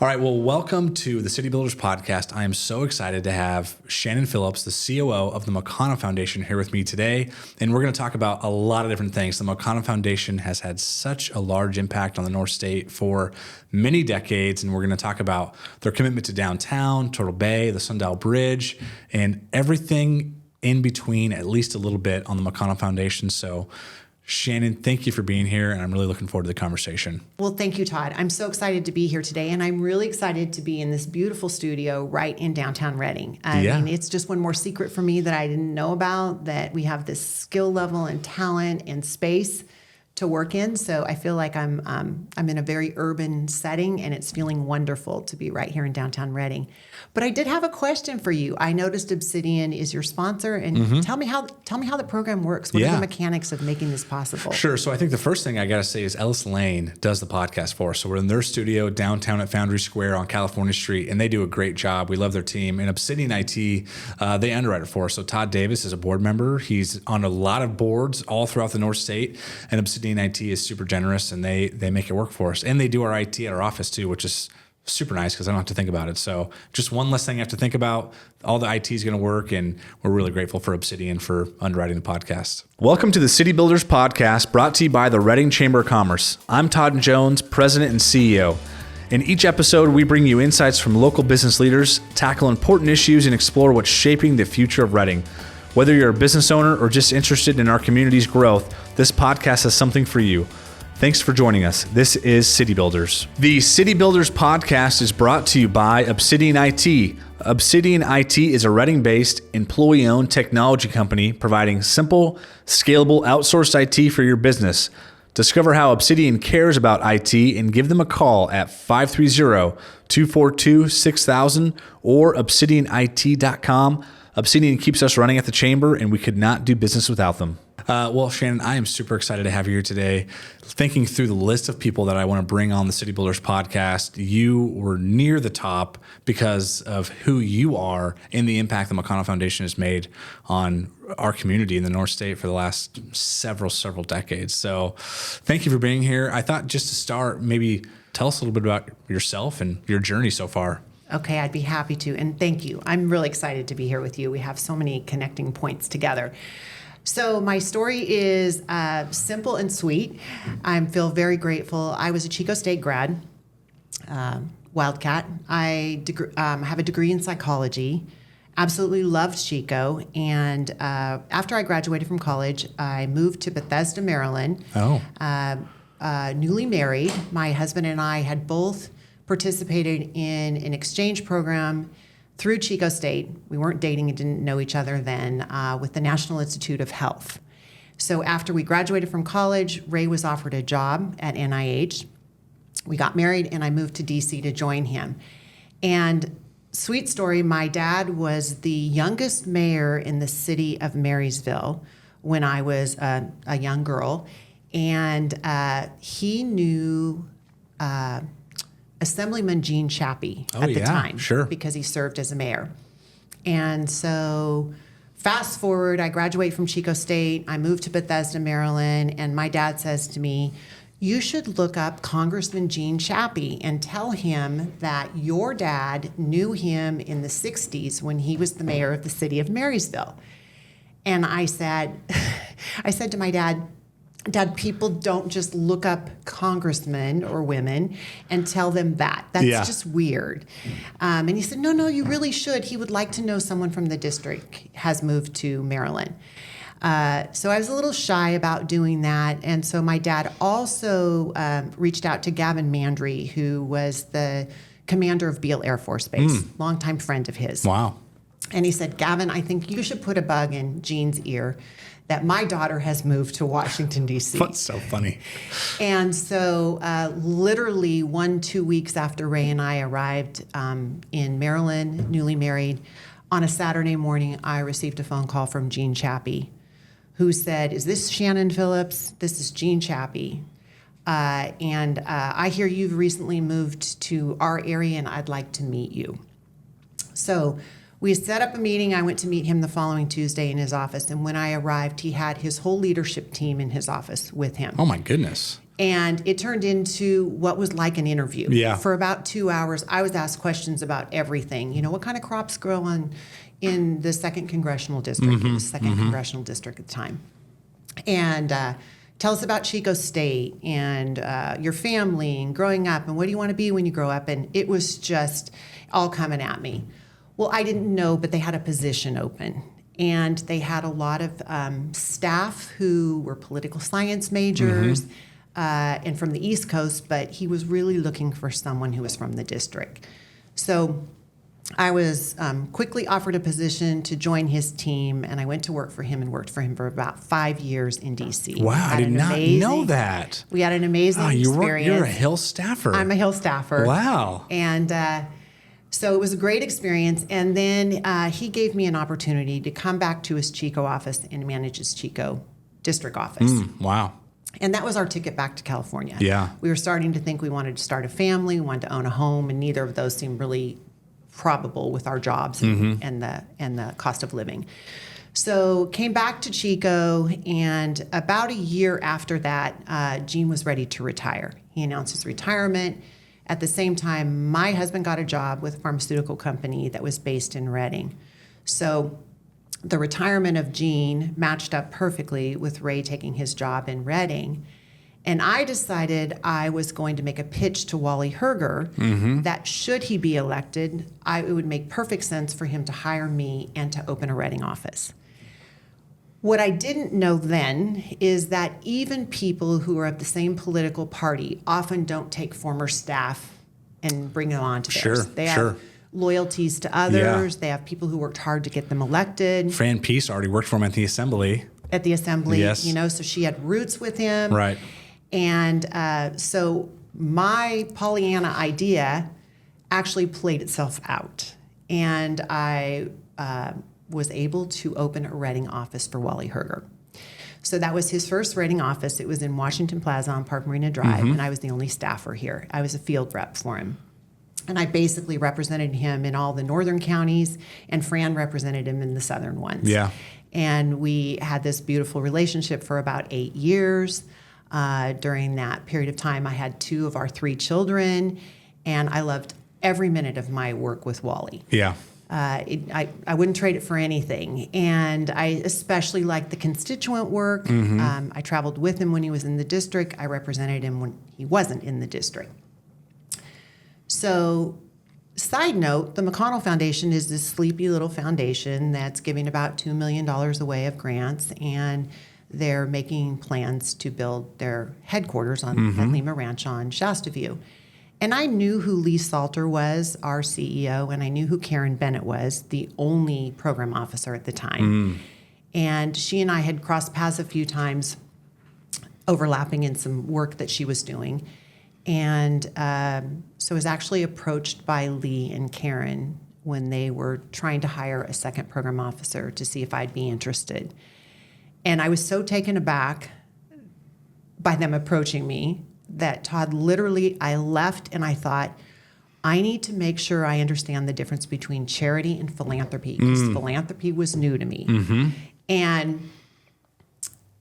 All right, well, welcome to the City Builders Podcast. I am so excited to have Shannon Phillips, the COO of the McConnell Foundation, here with me today. And we're going to talk about a lot of different things. The McConnell Foundation has had such a large impact on the North State for many decades, and we're going to talk about their commitment to downtown, Turtle Bay, the Sundial Bridge, and everything in between, at least a little bit, on the McConnell Foundation. So Shannon, thank you for being here, and I'm really looking forward to the conversation. Well, thank you, Todd. I'm so excited to be here today, and I'm really excited to be in this beautiful studio right in downtown Reading. I mean, it's just one more secret for me that I didn't know about, that we have this skill level and talent and space to work in. So I feel like I'm in a very urban setting, and it's feeling wonderful to be right here in downtown Reading. But I did have a question for you. I noticed Obsidian is your sponsor, and tell me how the program works. What are the mechanics of making this possible? Sure. So I think the first thing I got to say is Ellis Lane does the podcast for us. So we're in their studio downtown at Foundry Square on California Street, and they do a great job. We love their team. And Obsidian IT, they underwrite it for us. So Todd Davis is a board member. He's on a lot of boards all throughout the North State, and Obsidian IT is super generous, and they make it work for us. And they do our IT at our office too, which is super nice because I don't have to think about it. So just one less thing I have to think about. All the IT is going to work, and we're really grateful for Obsidian for underwriting the podcast. Welcome to the City Builders Podcast, brought to you by the Reading Chamber of Commerce. I'm Todd Jones, President and CEO. In each episode, we bring you insights from local business leaders, tackle important issues, and explore what's shaping the future of Reading. Whether you're a business owner or just interested in our community's growth, this podcast has something for you. Thanks for joining us. This is City Builders. The City Builders Podcast is brought to you by Obsidian IT. Obsidian IT is a Reading-based, employee-owned technology company providing simple, scalable, outsourced IT for your business. Discover how Obsidian cares about IT and give them a call at 530-242-6000 or obsidianit.com. Obsidian keeps us running at the chamber, and we could not do business without them. Well, Shannon, I am super excited to have you here today. Thinking through the list of people that I want to bring on the City Builders Podcast, you were near the top because of who you are and the impact the McConnell Foundation has made on our community in the North State for the last several decades. So thank you for being here. I thought just to start, maybe tell us a little bit about yourself and your journey so far. Okay, I'd be happy to, and thank you. I'm really excited to be here with you. We have so many connecting points together. So my story is simple and sweet. I feel very grateful. I was a Chico State grad, Wildcat. I have a degree in psychology. Absolutely loved Chico. And after I graduated from college, I moved to Bethesda, Maryland. Newly married. My husband and I had both participated in an exchange program through Chico State. We weren't dating and didn't know each other then, with the National Institute of Health. So after we graduated from college, Ray was offered a job at NIH. We got married, and I moved to DC to join him. And sweet story, my dad was the youngest mayor in the city of Marysville when I was a young girl. And he knew Assemblyman Gene Chappie at the time, because he served as a mayor. And so fast forward, I graduate from Chico State, I moved to Bethesda, Maryland, and my dad says to me, you should look up Congressman Gene Chappie and tell him that your dad knew him in the 60s when he was the mayor of the city of Marysville. And I said to my dad, people don't just look up congressmen or women and tell them that. That's just weird. And he said, no, you really should. He would like to know someone from the district has moved to Maryland. So I was a little shy about doing that. And so my dad also reached out to Gavin Mandry, who was the commander of Beale Air Force Base, longtime friend of his. Wow. And he said, Gavin, I think you should put a bug in Gene's ear that my daughter has moved to Washington, D.C. That's so funny. And so literally 1-2 weeks after Ray and I arrived in Maryland, newly married, on a Saturday morning, I received a phone call from Gene Chappie, who said, is this Shannon Phillips? This is Gene Chappie. And I hear you've recently moved to our area, and I'd like to meet you. So we set up a meeting. I went to meet him the following Tuesday in his office. And when I arrived, he had his whole leadership team in his office with him. Oh, my goodness. And it turned into what was like an interview. Yeah. For about 2 hours, I was asked questions about everything. You know, what kind of crops grow in the 2nd Congressional District? It was 2nd Congressional District at the time. And tell us about Chico State and your family and growing up and what do you want to be when you grow up? And it was just all coming at me. Well, I didn't know, but they had a position open. And they had a lot of staff who were political science majors and from the East Coast, but he was really looking for someone who was from the district. So I was quickly offered a position to join his team, and I went to work for him and worked for him for about 5 years in D.C. Wow, I did not know that. We had an amazing experience. You're a Hill staffer. I'm a Hill staffer. Wow. And so it was a great experience. And then he gave me an opportunity to come back to his Chico office and manage his Chico district office. Wow. And that was our ticket back to California. Yeah. We were starting to think we wanted to start a family, we wanted to own a home, and neither of those seemed really probable with our jobs and the cost of living. So came back to Chico, and about a year after that, Gene was ready to retire. He announced his retirement. At the same time, my husband got a job with a pharmaceutical company that was based in Redding. So the retirement of Gene matched up perfectly with Ray taking his job in Redding. And I decided I was going to make a pitch to Wally Herger that should he be elected, it would make perfect sense for him to hire me and to open a Redding office. What I didn't know then is that even people who are of the same political party often don't take former staff and bring them on to theirs. They have loyalties to others. They have people who worked hard to get them elected. Fran Peace already worked for him at the assembly. Yes. You know, so she had roots with him. Right. And so my Pollyanna idea actually played itself out. And I was able to open a Redding office for Wally Herger. So that was his first Redding office. It was in Washington Plaza on Park Marina Drive, and I was the only staffer here. I was a field rep for him. And I basically represented him in all the northern counties, and Fran represented him in the southern ones. Yeah. And we had this beautiful relationship for about 8 years. During that period of time, I had 2 of our 3 children, and I loved every minute of my work with Wally. Yeah. I wouldn't trade it for anything. And I especially liked the constituent work. I traveled with him when he was in the district. I represented him when he wasn't in the district. So, side note, the McConnell Foundation is this sleepy little foundation that's giving about $2 million away of grants, and they're making plans to build their headquarters at Lima Ranch on Shasta View. And I knew who Lee Salter was, our CEO, and I knew who Karen Bennett was, the only program officer at the time. And she and I had crossed paths a few times, overlapping in some work that she was doing. And so I was actually approached by Lee and Karen when they were trying to hire a second program officer to see if I'd be interested. And I was so taken aback by them approaching me that, Todd, literally I left and I thought, I need to make sure I understand the difference between charity and philanthropy, because philanthropy was new to me. And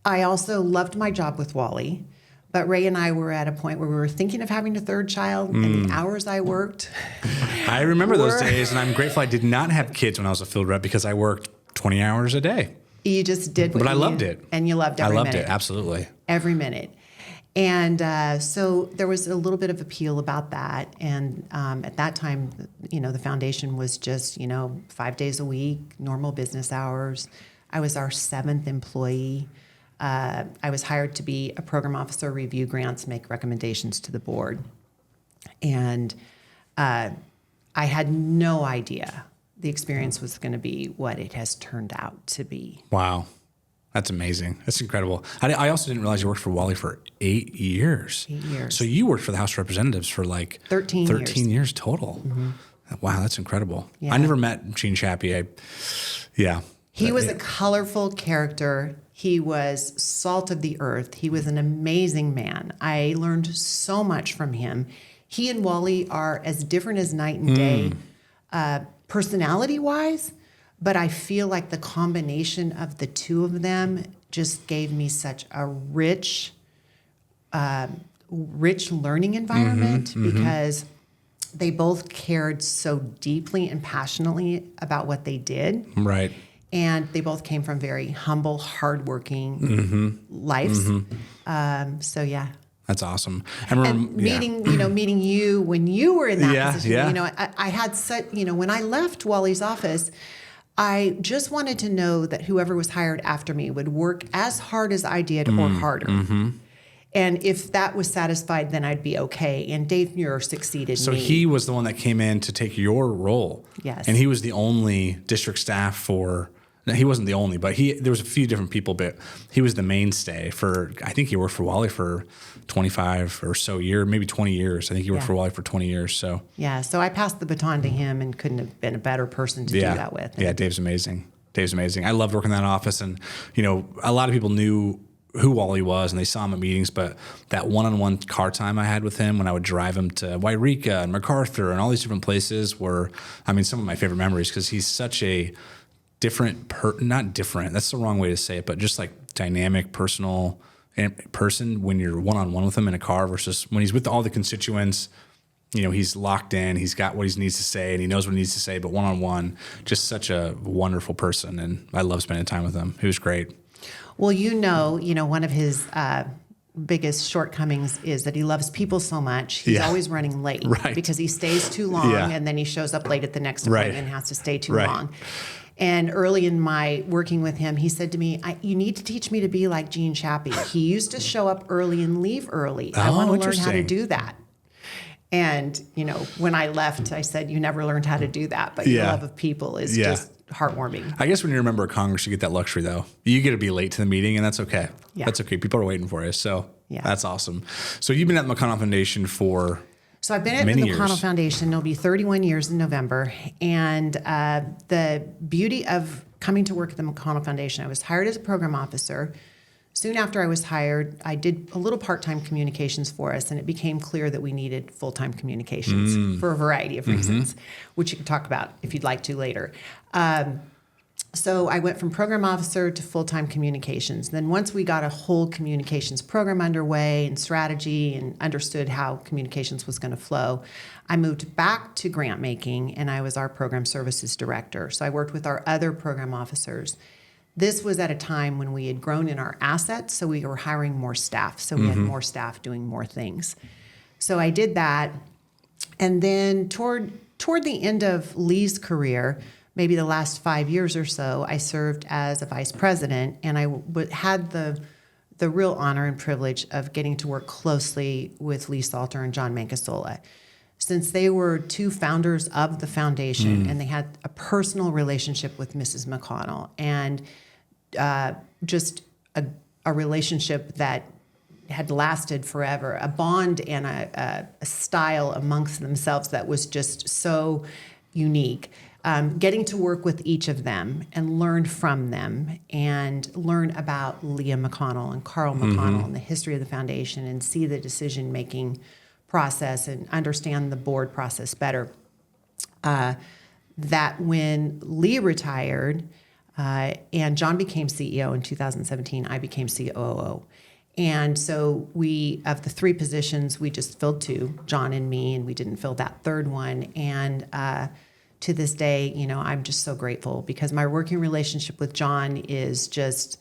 I also loved my job with Wally, but Ray and I were at a point where we were thinking of having a third child, and the hours I worked. I remember those days, and I'm grateful I did not have kids when I was a field rep because I worked 20 hours a day. You just did what But I loved it. And you loved every minute. I loved it, absolutely. Every minute. And so there was a little bit of appeal about that. And at that time, you know, the foundation was just, 5 days a week, normal business hours. I was our 7th employee. I was hired to be a program officer, review grants, make recommendations to the board. And I had no idea the experience was going to be what it has turned out to be. Wow. That's amazing. That's incredible. I also didn't realize you worked for Wally for 8 years. 8 years. So you worked for the House of Representatives for like 13 years total. Wow, that's incredible. Yeah. I never met Gene Chappie. He was a colorful character. He was salt of the earth. He was an amazing man. I learned so much from him. He and Wally are as different as night and day, personality-wise, but I feel like the combination of the two of them just gave me such a rich rich learning environment because they both cared so deeply and passionately about what they did. Right. And they both came from very humble, hardworking lives. So yeah. That's awesome. And meeting you when you were in that position, Yeah. I had such, when I left Wally's office, I just wanted to know that whoever was hired after me would work as hard as I did or harder. And if that was satisfied, then I'd be okay. And Dave Muir succeeded So me. he was the one that came in to take your role. Yes. And he was the only district staff for, no, he wasn't the only, but there was a few different people, but he was the mainstay for, I think he worked for Wally for 25 or so years, maybe 20 years. I think he worked for Wally for 20 years. So yeah, so I passed the baton to him and couldn't have been a better person to do that with. Yeah, Dave's amazing. I loved working in that office. And, a lot of people knew who Wally was and they saw him at meetings, but that one-on-one car time I had with him when I would drive him to Wairika and MacArthur and all these different places were, some of my favorite memories because he's such a different, not different, that's the wrong way to say it, but just like dynamic, personal person when you're one-on-one with him in a car versus when he's with all the constituents. He's locked in, he's got what he needs to say and he knows what he needs to say, but one-on-one, just such a wonderful person. And I love spending time with him. He was great. Well, one of his biggest shortcomings is that he loves people so much. He's always running late because he stays too long and then he shows up late at the next appointment and has to stay too long. And early in my working with him, he said to me, you need to teach me to be like Gene Chappie. He used to show up early and leave early. I want to learn how to do that. And, when I left, I said, you never learned how to do that, but your love of people is just heartwarming. I guess when you're a member of Congress, you get that luxury, though. You get to be late to the meeting, and that's okay. Yeah. That's okay. People are waiting for you, so that's awesome. So you've been at the McConnell Foundation for So I've been at the McConnell Foundation. It'll be 31 years in November. And the beauty of coming to work at the McConnell Foundation, I was hired as a program officer. Soon after I was hired, I did a little part-time communications for us, and it became clear that we needed full-time communications for a variety of reasons, which you can talk about if you'd like to later. So I went from program officer to full-time communications. Then once we got a whole communications program underway and strategy and understood how communications was going to flow, I moved back to grant making, and I was our program services director. So I worked with our other program officers. This was at a time when we had grown in our assets, so we were hiring more staff. So we had more staff doing more things. So I did that. And then toward the end of Lee's career, maybe the last 5 years or so, I served as a vice president, and I had the real honor and privilege of getting to work closely with Lee Salter and John Mancasola. Since they were two founders of the foundation, and they had a personal relationship with Mrs. McConnell, and just a relationship that had lasted forever, a bond and a style amongst themselves that was just so unique. Getting to work with each of them and learn from them and learn about Leah McConnell and Carl McConnell and the history of the foundation and see the decision-making process and understand the board process better. That when Lee retired and John became CEO in 2017, I became COO. And so of the three positions, we just filled two, John and me, and we didn't fill that third one. And to this day, I'm just so grateful because my working relationship with John is just,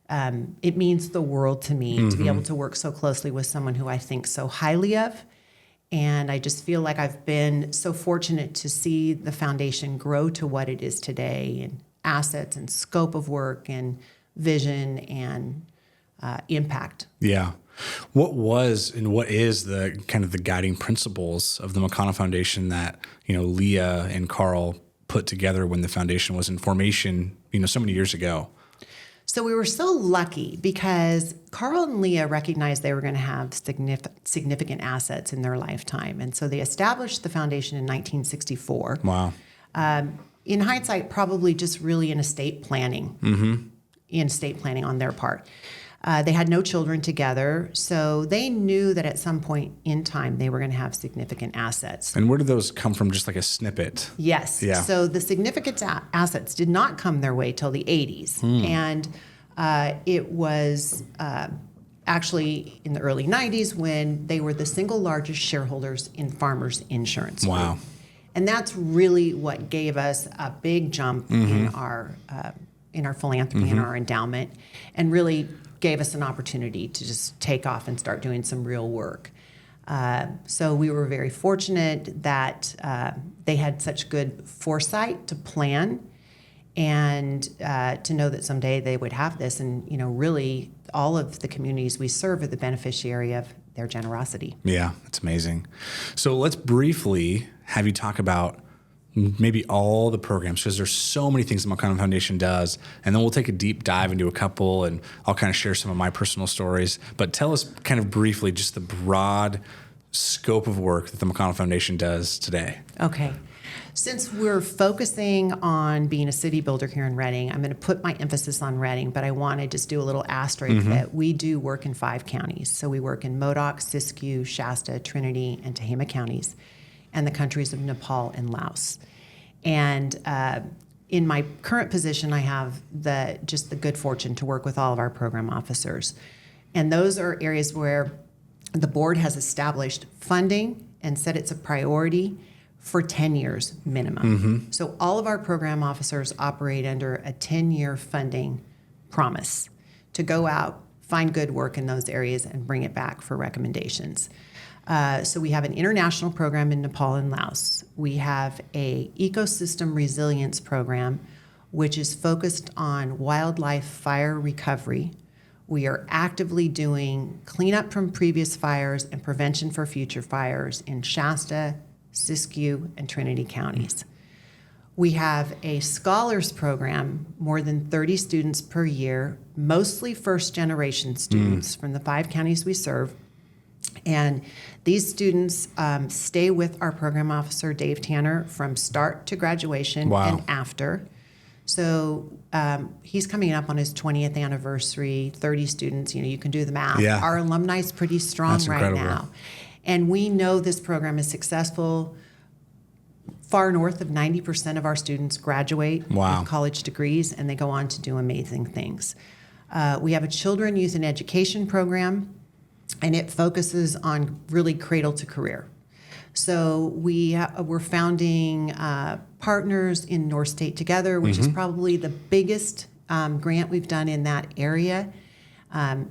it means the world to me to be able to work so closely with someone who I think so highly of. And I just feel like I've been so fortunate to see the foundation grow to what it is today, and assets and scope of work and vision and impact. Yeah. What was and what is the kind of the guiding principles of the McConnell Foundation that, Leah and Carl put together when the foundation was in formation, so many years ago? So we were so lucky because Carl and Leah recognized they were going to have significant assets in their lifetime. And so they established the foundation in 1964. Wow. In hindsight, probably just really in estate planning, on their part. They had no children together, so they knew that at some point in time they were going to have significant assets. And where did those come from? Just like a snippet? Yes. Yeah. So the significant assets did not come their way till the 80s. And it was actually in the early 90s when they were the single largest shareholders in Farmers Insurance Group. Wow. And that's really what gave us a big jump in our philanthropy and our endowment, and really gave us an opportunity to just take off and start doing some real work. So we were very fortunate that they had such good foresight to plan and to know that someday they would have this. And, really all of the communities we serve are the beneficiary of their generosity. Yeah, that's amazing. So let's briefly have you talk about maybe all the programs, because there's so many things the McConnell Foundation does, and then we'll take a deep dive into a couple, and I'll kind of share some of my personal stories. But tell us kind of briefly just the broad scope of work that the McConnell Foundation does today. Okay. Since we're focusing on being a city builder here in Reading, I'm going to put my emphasis on Reading, but I want to just do a little asterisk that we do work in 5 counties. So we work in Modoc, Siskiyou, Shasta, Trinity, and Tehama counties, and the countries of Nepal and Laos. And in my current position, I have the good fortune to work with all of our program officers. And those are areas where the board has established funding and said it's a priority for 10 years minimum. So all of our program officers operate under a 10-year funding promise to go out, find good work in those areas, and bring it back for recommendations. So we have an international program in Nepal and Laos. We have a ecosystem resilience program, which is focused on wildlife fire recovery. We are actively doing cleanup from previous fires and prevention for future fires in Shasta, Siskiyou, and Trinity counties. We have a scholars program, more than 30 students per year, mostly first-generation students from the 5 counties we serve. And these students stay with our program officer, Dave Tanner, from start to graduation and after. So he's coming up on his 20th anniversary, 30 students. You can do the math. Yeah. Our alumni is pretty strong That's right incredible. now. And we know this program is successful. Far north of 90% of our students graduate with college degrees, and they go on to do amazing things. We have a children, youth, and education program, and it focuses on really cradle to career. So we're founding partners in North State Together, which is probably the biggest grant we've done in that area.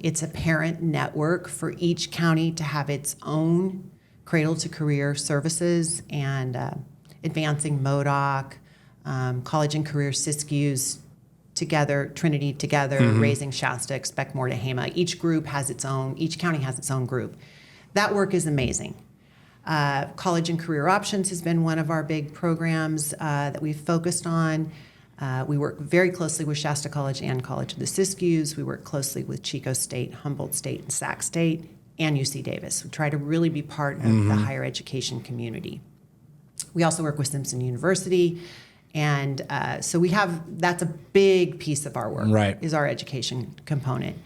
It's a parent network for each county to have its own cradle to career services, and advancing Modoc, college and career Siskiyou's together, Trinity together, raising Shasta, expect more Tehama. Each county has its own group. That work is amazing. College and career options has been one of our big programs that we've focused on. We work very closely with Shasta College and College of the Siskiyous. We work closely with Chico State, Humboldt State, and Sac State, and UC Davis. We try to really be part of the higher education community. We also work with Simpson University, and so that's a big piece of our work, is our education component.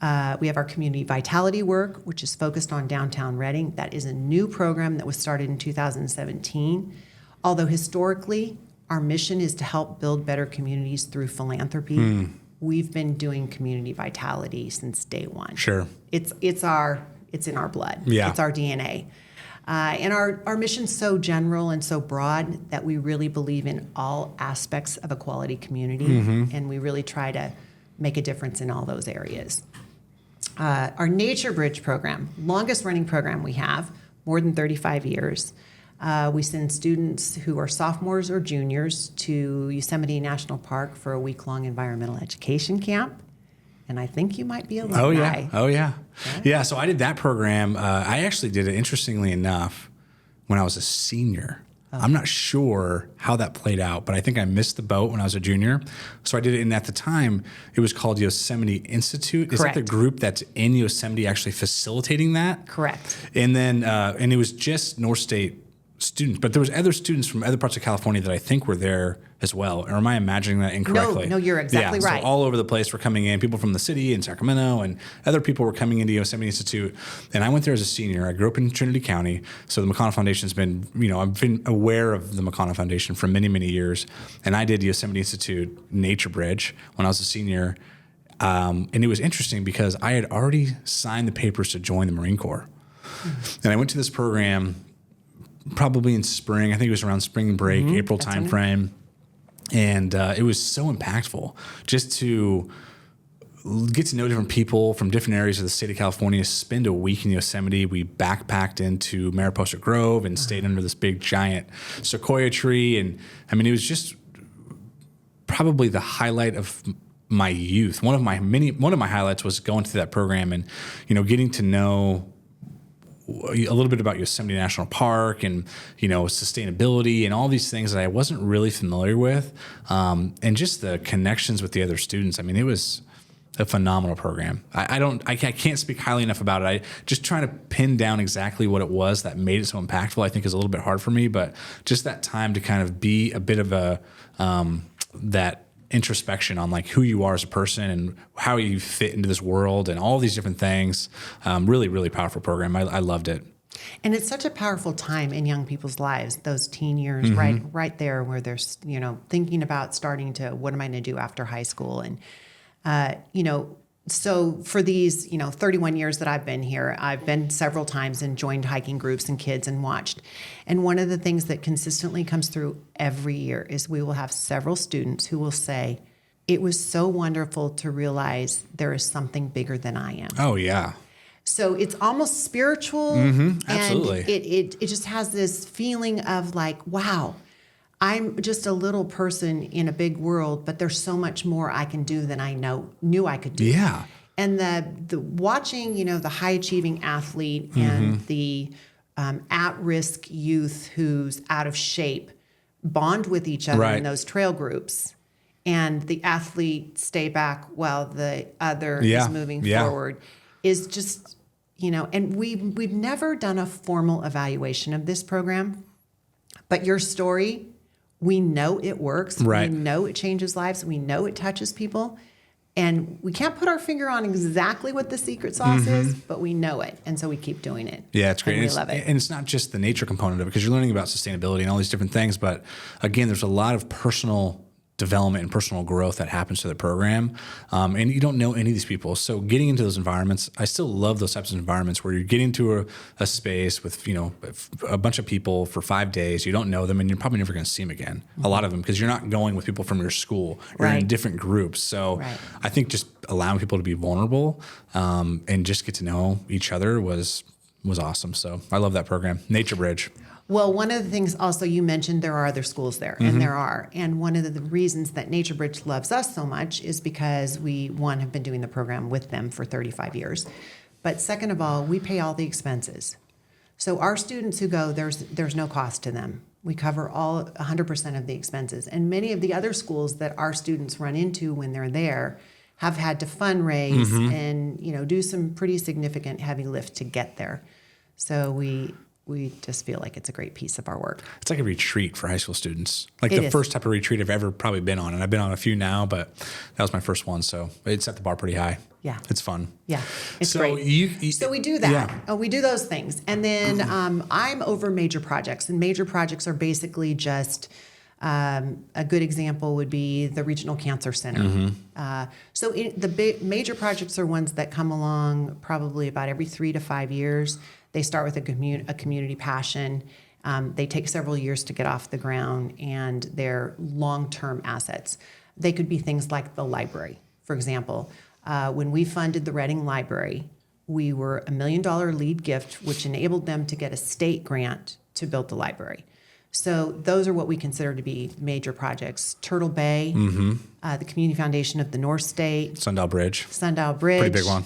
We have our community vitality work, which is focused on downtown Reading. That is a new program that was started in 2017. Although historically, our mission is to help build better communities through philanthropy. We've been doing community vitality since day one. Sure. It's in our blood. Yeah. It's our DNA. And our mission's so general and so broad that we really believe in all aspects of a quality community, and we really try to make a difference in all those areas. Our Nature Bridge program, longest running program we have, more than 35 years. We send students who are sophomores or juniors to Yosemite National Park for a week-long environmental education camp. And I think you might be alumni. Oh, yeah. Yeah, so I did that program. I actually did it, interestingly enough, when I was a senior. I'm not sure how that played out, but I think I missed the boat when I was a junior. So I did it, and at the time, it was called Yosemite Institute. Is that the group that's in Yosemite actually facilitating that? Correct. And then, and it was just North State students, but there was other students from other parts of California that I think were there as well. Or am I imagining that incorrectly? No, you're exactly right. So all over the place were coming in. People from the city and Sacramento, and other people were coming into Yosemite Institute. And I went there as a senior. I grew up in Trinity County, so the McConnell Foundation's been, I've been aware of the McConnell Foundation for many, many years. And I did Yosemite Institute Nature Bridge when I was a senior. And it was interesting because I had already signed the papers to join the Marine Corps. And I went to this program probably in spring. I think it was around spring break, April timeframe. And it was so impactful just to get to know different people from different areas of the state of California, spend a week in Yosemite. We backpacked into Mariposa Grove and stayed under this big giant sequoia tree. And I mean, it was just probably the highlight of my youth. One of my highlights was going through that program and, getting to know a little bit about Yosemite National Park and, sustainability and all these things that I wasn't really familiar with. And just the connections with the other students. I mean, it was a phenomenal program. I can't speak highly enough about it. I just trying to pin down exactly what it was that made it so impactful, I think is a little bit hard for me, but just that time to kind of be a bit of a, that introspection on like who you are as a person and how you fit into this world and all these different things. Really, really powerful program. I loved it. And it's such a powerful time in young people's lives, those teen years, right there where they're, thinking about starting to, what am I going to do after high school? And, so for these, 31 years that I've been here, I've been several times and joined hiking groups and kids and watched. And one of the things that consistently comes through every year is we will have several students who will say, it was so wonderful to realize there is something bigger than I am. Oh, yeah. So it's almost spiritual. Absolutely. And it just has this feeling of like, wow, I'm just a little person in a big world, but there's so much more I can do than I knew I could do. Yeah. And the watching, the high achieving athlete and the at-risk youth who's out of shape bond with each other in those trail groups, and the athlete stay back while the other is moving forward, is just, and we've never done a formal evaluation of this program, but your story, we know it works. Right. We know it changes lives. We know it touches people. And we can't put our finger on exactly what the secret sauce is, but we know it. And so we keep doing it. Yeah, it's great. And we love it. And it's not just the nature component of it, because you're learning about sustainability and all these different things. But again, there's a lot of personal development and personal growth that happens to the program. And you don't know any of these people. So getting into those environments, I still love those types of environments where you're getting to a space with, a bunch of people for 5 days. You don't know them and you're probably never going to see them again. A lot of them, because you're not going with people from your school. You're in different groups. So I think just allowing people to be vulnerable and just get to know each other was awesome. So I love that program. Nature Bridge. Well, one of the things also you mentioned, there are other schools there, and there are. And one of the reasons that Nature Bridge loves us so much is because we, one, have been doing the program with them for 35 years. But second of all, we pay all the expenses. So our students who go, there's no cost to them. We cover 100% of the expenses. And many of the other schools that our students run into when they're there have had to fundraise and, do some pretty significant heavy lift to get there. So we just feel like it's a great piece of our work. It's like a retreat for high school students. Like the first type of retreat I've ever probably been on. And I've been on a few now, but that was my first one. So it set the bar pretty high. Yeah. It's fun. Yeah. It's great. So we do that. Yeah. We do those things. And then I'm over major projects. And major projects are basically just a good example would be the Regional Cancer Center. So the big major projects are ones that come along probably about every 3 to 5 years. They start with a community passion. They take several years to get off the ground, and they're long-term assets. They could be things like the library, for example. When we funded the Reading Library, we were $1 million lead gift, which enabled them to get a state grant to build the library. So those are what we consider to be major projects. Turtle Bay, the Community Foundation of the North State. Sundial Bridge. Pretty big one.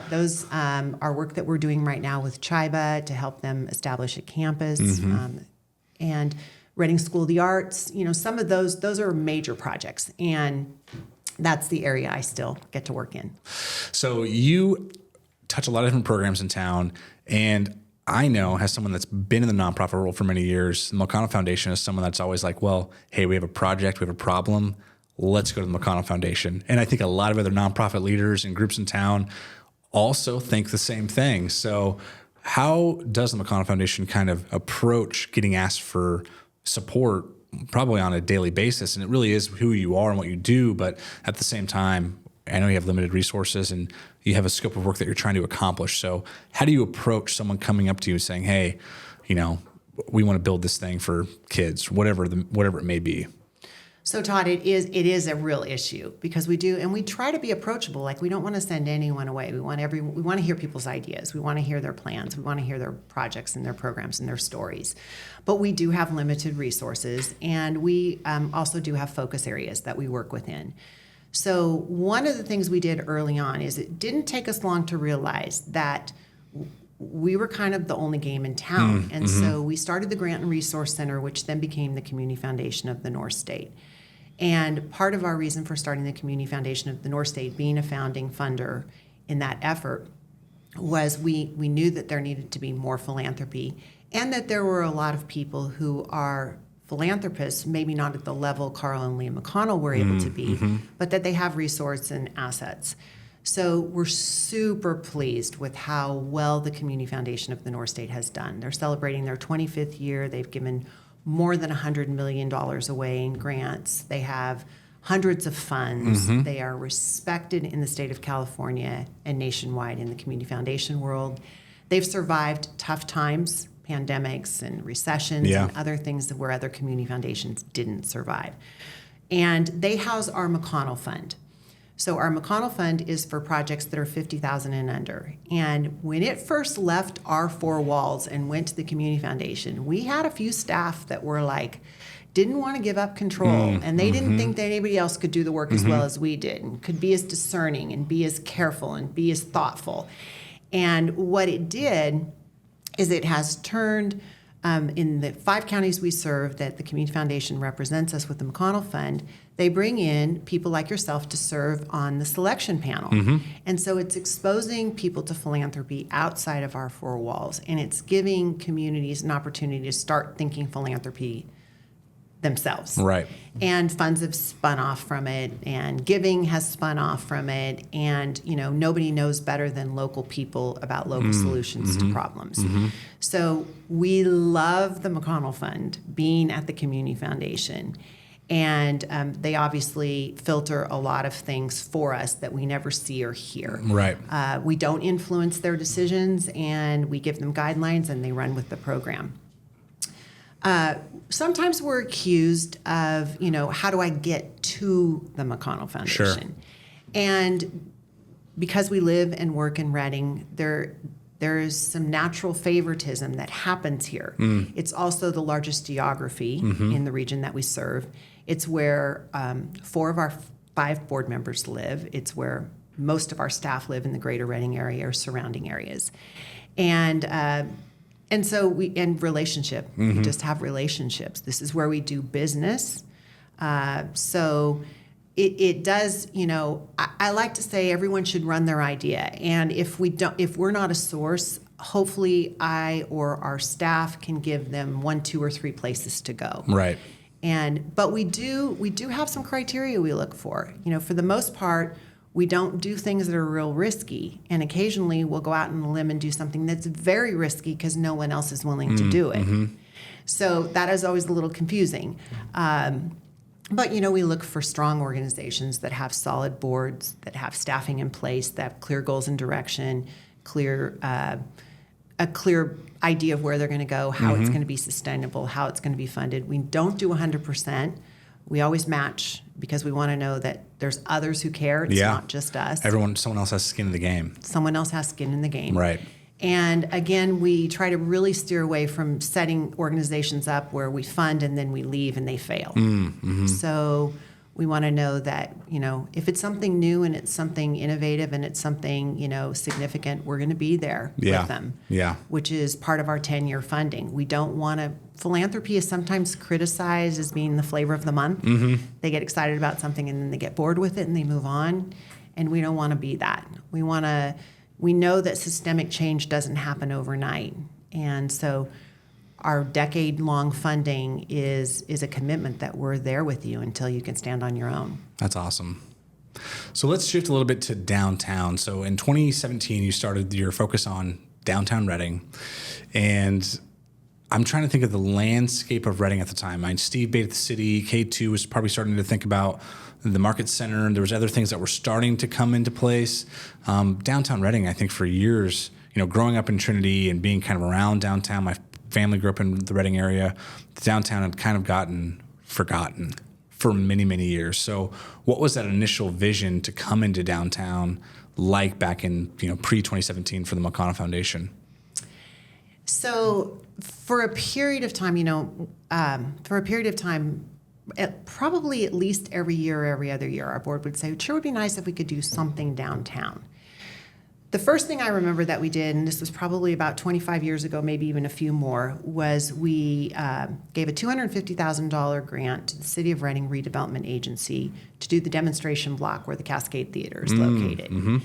Those are work that we're doing right now with Chiba to help them establish a campus. And Reading School of the Arts, some of those are major projects. And that's the area I still get to work in. So you touch a lot of different programs in town, and I know, as someone that's been in the nonprofit world for many years, the McConnell Foundation is someone that's always like, well, hey, we have a project, we have a problem, let's go to the McConnell Foundation. And I think a lot of other nonprofit leaders and groups in town also think the same thing. So how does the McConnell Foundation kind of approach getting asked for support probably on a daily basis? And it really is who you are and what you do, but at the same time, I know you have limited resources and you have a scope of work that you're trying to accomplish. So how do you approach someone coming up to you and saying, hey, we want to build this thing for kids, whatever it may be? So Todd, it is a real issue because we try to be approachable. Like, we don't want to send anyone away. We want to hear people's ideas. We want to hear their plans. We want to hear their projects and their programs and their stories. But we do have limited resources, and we also do have focus areas that we work within. So one of the things we did early on is it didn't take us long to realize that we were kind of the only game in town. And so we started the Grant and Resource Center, which then became the Community Foundation of the North State. And part of our reason for starting the Community Foundation of the North State, being a founding funder in that effort, was we knew that there needed to be more philanthropy, and that there were a lot of people who are philanthropists, maybe not at the level Carl and Leah McConnell were able to be, but that they have resources and assets. So we're super pleased with how well the Community Foundation of the North State has done. They're celebrating their 25th year. They've given more than $100 million away in grants. They have hundreds of funds. They are respected in the state of California and nationwide in the community foundation world. They've survived tough times, pandemics and recessions and other things where other community foundations didn't survive. And they house our McConnell Fund. So our McConnell Fund is for projects that are $50,000 and under. And when it first left our four walls and went to the Community Foundation, we had a few staff that were like, didn't want to give up control. And they didn't think that anybody else could do the work as well as we did, and could be as discerning and be as careful and be as thoughtful. And what it did is it has turned, in the 5 counties we serve that the Community Foundation represents us with the McConnell Fund, they bring in people like yourself to serve on the selection panel. And so it's exposing people to philanthropy outside of our 4 walls, and it's giving communities an opportunity to start thinking philanthropy themselves. Right. And funds have spun off from it, and giving has spun off from it, and nobody knows better than local people about local solutions to problems. So we love the McConnell Fund being at the Community Foundation. And they obviously filter a lot of things for us that we never see or hear. Right. We don't influence their decisions, and we give them guidelines, and they run with the program. Sometimes we're accused of, how do I get to the McConnell Foundation? Sure. And because we live and work in Redding, there is some natural favoritism that happens here. It's also the largest geography in the region that we serve. It's where 4 of our 5 board members live. It's where most of our staff live in the greater Redding area or surrounding areas. And so we just have relationships. This is where we do business. So it does, I like to say everyone should run their idea. And if we're not a source, hopefully I or our staff can give them 1, 2, or 3 places to go. Right. But we do have some criteria we look for. For the most part, we don't do things that are real risky, and occasionally we'll go out on a limb and do something that's very risky because no one else is willing to do it. So that is always a little confusing. But we look for strong organizations that have solid boards, that have staffing in place, that have clear goals and direction, a clear idea of where they're going to go, how it's going to be sustainable, how it's going to be funded. We don't do 100%. We always match because we want to know that there's others who care. It's not just us. Someone else has skin in the game. Someone else has skin in the game. Right. And again, we try to really steer away from setting organizations up where we fund and then we leave and they fail. So we want to know that, if it's something new and it's something innovative and it's something, significant, we're going to be there with them. Which is part of our 10-year funding. We don't want to. Philanthropy is sometimes criticized as being the flavor of the month. They get excited about something and then they get bored with it and they move on. And we don't want to be that. We know that systemic change doesn't happen overnight. And so our decade-long funding is a commitment that we're there with you until you can stand on your own. That's awesome. So let's shift a little bit to downtown. So in 2017, you started your focus on downtown Redding. And I'm trying to think of the landscape of Reading at the time. Steve Bate at the city, K2 was probably starting to think about the market center, and there was other things that were starting to come into place. Downtown Reading, I think for years, growing up in Trinity and being kind of around downtown, my family grew up in the Reading area. The downtown had kind of gotten forgotten for many, many years. So what was that initial vision to come into downtown like back in, pre-2017 for the McConnell Foundation? So for a period of time, probably at least every year or every other year, our board would say, it sure would be nice if we could do something downtown. The first thing I remember that we did, and this was probably about 25 years ago, maybe even a few more, was we gave a $250,000 grant to the City of Reading Redevelopment Agency to do the demonstration block where the Cascade Theater is located. Mm-hmm.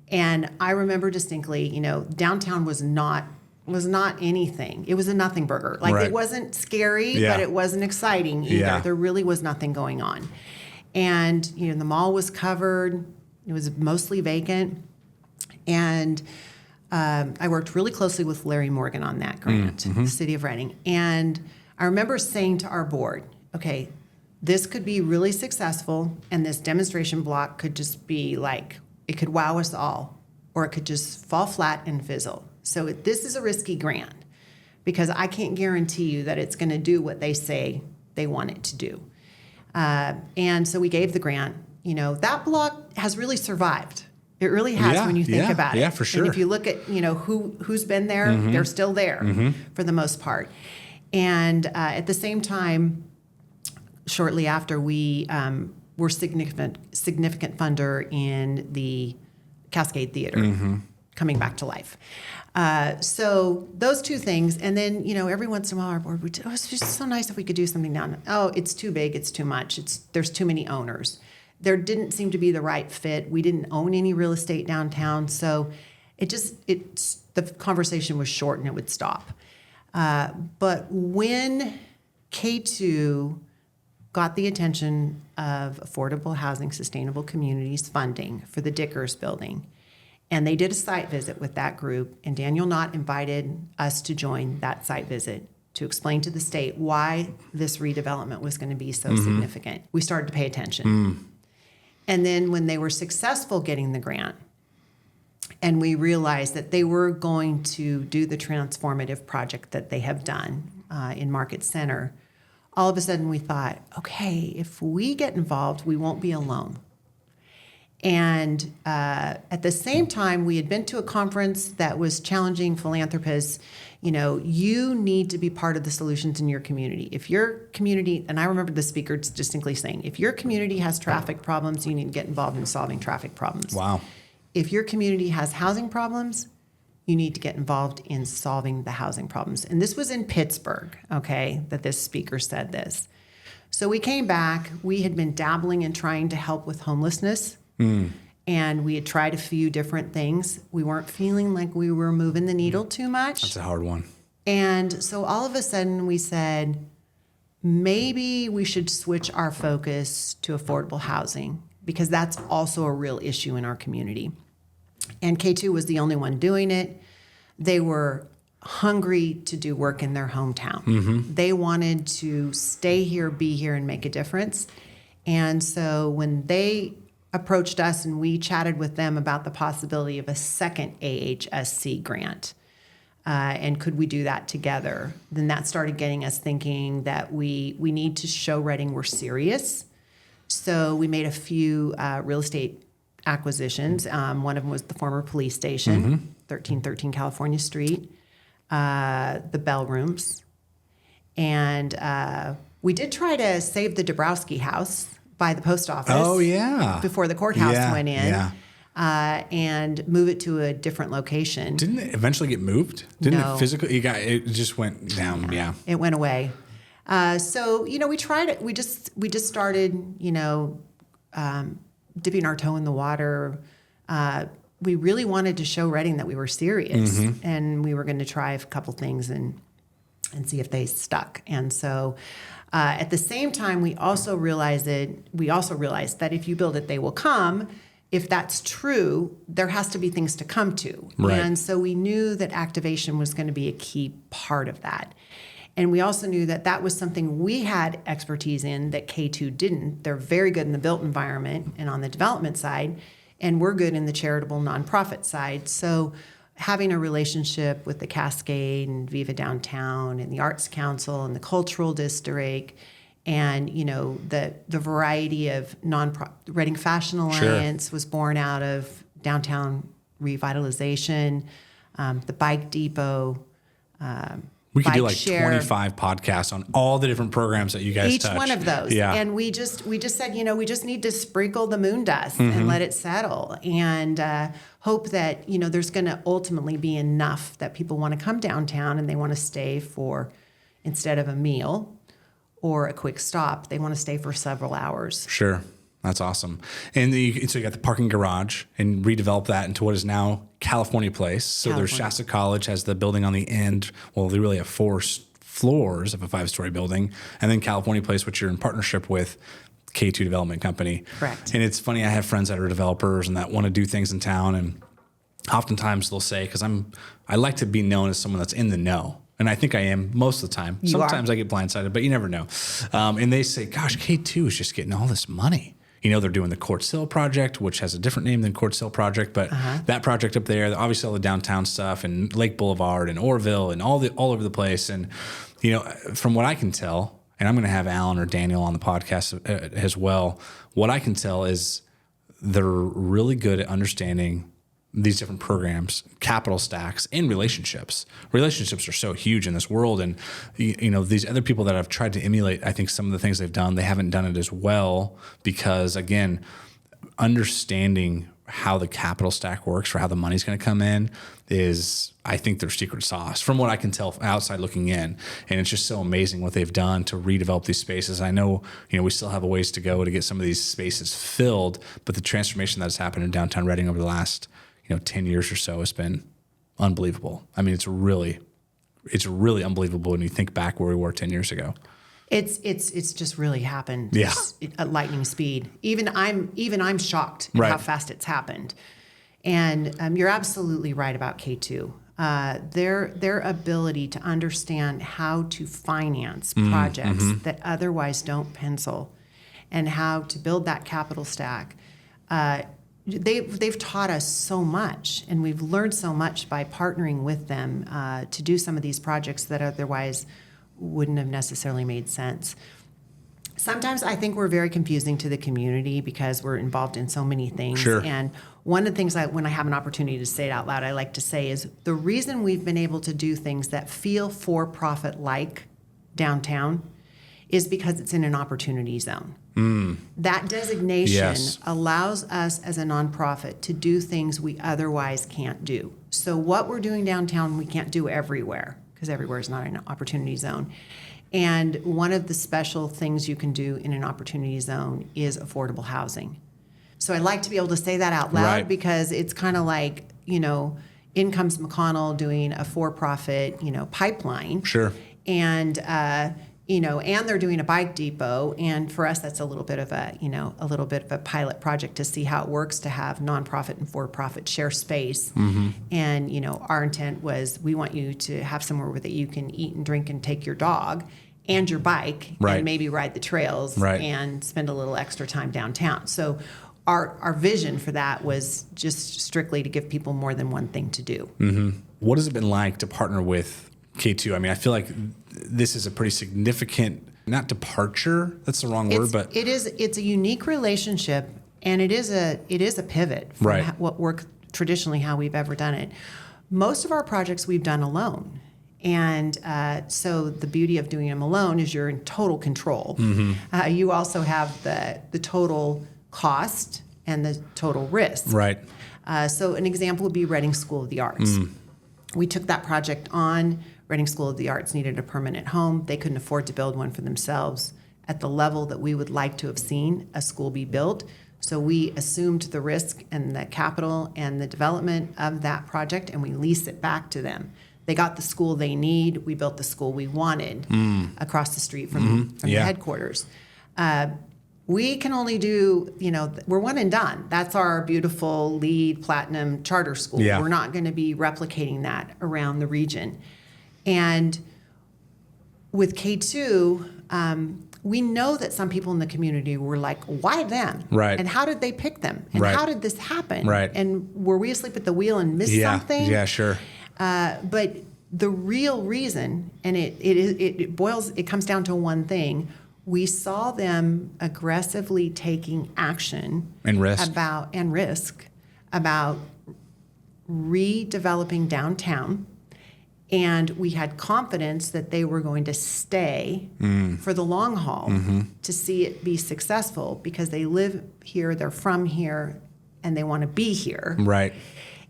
And I remember distinctly, downtown was not anything. It was a nothing burger. It wasn't scary, but it wasn't exciting either. Yeah. There really was nothing going on. And, the mall was covered. It was mostly vacant. And I worked really closely with Larry Morgan on that grant, the City of Reading. And I remember saying to our board, okay, this could be really successful, and this demonstration block could just be it could wow us all, or it could just fall flat and fizzle. So this is a risky grant because I can't guarantee you that it's going to do what they say they want it to do. And so we gave the grant. That block has really survived. It really has when you think about it. Yeah, for sure. And if you look at, who's been there, they're still there for the most part. And at the same time, shortly after, we were significant funder in the Cascade Theater coming back to life. So those two things, and then every once in a while our board would, it's just so nice if we could do something down. Oh, it's too big, it's too much. There's too many owners. There didn't seem to be the right fit. We didn't own any real estate downtown, so the conversation was short and it would stop. But when K2 got the attention of Affordable Housing Sustainable Communities funding for the Dickers building, and they did a site visit with that group, and Daniel Knott invited us to join that site visit to explain to the state why this redevelopment was going to be so significant. We started to pay attention. And then when they were successful getting the grant, and we realized that they were going to do the transformative project that they have done in Market Center, all of a sudden we thought, okay, if we get involved, we won't be alone. And at the same time, we had been to a conference that was challenging philanthropists. You need to be part of the solutions in your community. If your community, and I remember the speaker distinctly saying, if your community has traffic problems, you need to get involved in solving traffic problems. Wow. If your community has housing problems, you need to get involved in solving the housing problems. And this was in Pittsburgh, okay, that this speaker said this. So we came back. We had been dabbling in trying to help with homelessness. And we had tried a few different things. We weren't feeling like we were moving the needle too much. That's a hard one. And so all of a sudden we said, maybe we should switch our focus to affordable housing because that's also a real issue in our community. And K2 was the only one doing it. They were hungry to do work in their hometown. They wanted to stay here, be here, and make a difference. And so when they approached us and we chatted with them about the possibility of a second AHSC grant, and could we do that together, then that started getting us thinking that we need to show Reading we're serious. So we made a few real estate acquisitions. One of them was the former police station, 1313 California Street, the Bell Rooms. And we did try to save the Dabrowski house by the post office. Oh, yeah. Before the courthouse went in. Yeah. And move it to a different location. Didn't it eventually get moved? Didn't No. it physically? It just went down. Yeah. It went away. So we tried it. We just started dipping our toe in the water. We really wanted to show Reading that we were serious, and we were going to try a couple things and see if they stuck. And so. At the same time, we also realized that if you build it, they will come, if that's true, there has to be things to come to. Right. And so we knew that activation was going to be a key part of that. And we also knew that that was something we had expertise in that K2 didn't. They're very good in the built environment and on the development side, and we're good in the charitable nonprofit side. So having a relationship with the Cascade and Viva Downtown and the Arts Council and the Cultural District and, the variety of Reading Fashion Alliance was born out of downtown revitalization, the Bike Depot, we could do like share. 25 podcasts on all the different programs that you guys Each touch. one of those. Yeah. And we just said, we just need to sprinkle the moon dust and let it settle and hope that, there's going to ultimately be enough that people want to come downtown and they want to stay for, instead of a meal or a quick stop, they want to stay for several hours. Sure. That's awesome. And so you got the parking garage and redevelop that into what is now California Place. So there's Shasta College has the building on the end. Well, they really have 4 floors of a 5-story building. And then California Place, which you're in partnership with K2 Development Company. Correct. And it's funny, I have friends that are developers and that want to do things in town. And oftentimes they'll say, because I like to be known as someone that's in the know. And I think I am most of the time. Sometimes I get blindsided, but you never know. And they say, gosh, K2 is just getting all this money. They're doing the Quartz Hill project, which has a different name than Quartz Hill project, but that project up there, obviously all the downtown stuff and Lake Boulevard and Orville and all over the place. And, from what I can tell, and I'm going to have Alan or Daniel on the podcast as well, what I can tell is they're really good at understanding these different programs, capital stacks, and relationships. Relationships are so huge in this world. And, these other people that have tried to emulate, I think some of the things they've done, they haven't done it as well because, again, understanding how the capital stack works for how the money's going to come in is, I think, their secret sauce from what I can tell outside looking in. And it's just so amazing what they've done to redevelop these spaces. I know, we still have a ways to go to get some of these spaces filled, but the transformation that's happened in downtown Reading over the last 10 years or so has been unbelievable. I mean, it's really unbelievable when you think back where we were 10 years ago. It's just really happened. Yeah. At lightning speed. Even I'm shocked at how fast it's happened. And you're absolutely right about K2. Their ability to understand how to finance projects that otherwise don't pencil and how to build that capital stack. They've taught us so much, and we've learned so much by partnering with them to do some of these projects that otherwise wouldn't have necessarily made sense. Sometimes I think we're very confusing to the community because we're involved in so many things. Sure. And one of the things when I have an opportunity to say it out loud, I like to say is the reason we've been able to do things that feel for-profit like downtown is because it's in an opportunity zone. That designation allows us as a nonprofit to do things we otherwise can't do. So what we're doing downtown, we can't do everywhere because everywhere is not an opportunity zone. And one of the special things you can do in an opportunity zone is affordable housing. So I like to be able to say that out loud because it's kind of like, in comes McConnell doing a for-profit, pipeline. Sure. And, and they're doing a bike depot. And for us, that's a little bit of a pilot project to see how it works to have nonprofit and for-profit share space. And, our intent was we want you to have somewhere where that you can eat and drink and take your dog and your bike and maybe ride the trails and spend a little extra time downtown. So our vision for that was just strictly to give people more than one thing to do. What has it been like to partner with K2? I mean, I feel like this is a pretty significant, not departure, that's the wrong word, but it's a unique relationship, and it is a pivot from what worked traditionally, how we've ever done it. Most of our projects we've done alone. And so the beauty of doing them alone is you're in total control. You also have the total cost and the total risk. So an example would be Reading School of the Arts. We took that project on. Reading School of the Arts needed a permanent home. They couldn't afford to build one for themselves at the level that we would like to have seen a school be built. So we assumed the risk and the capital and the development of that project, and we leased it back to them. They got the school they need. We built the school we wanted across the street from the headquarters. we can only do, we're one and done. That's our beautiful LEED Platinum charter school. Yeah. We're not going to be replicating that around the region. And with K2, we know that some people in the community were like, why them? Right. And how did they pick them? And Right. how did this happen? Right. And were we asleep at the wheel and missed something? Yeah, sure. But the real reason, and it comes down to one thing. We saw them aggressively taking action And risk about redeveloping downtown, and we had confidence that they were going to stay for the long haul to see it be successful because they live here, they're from here, and they want to be here. Right.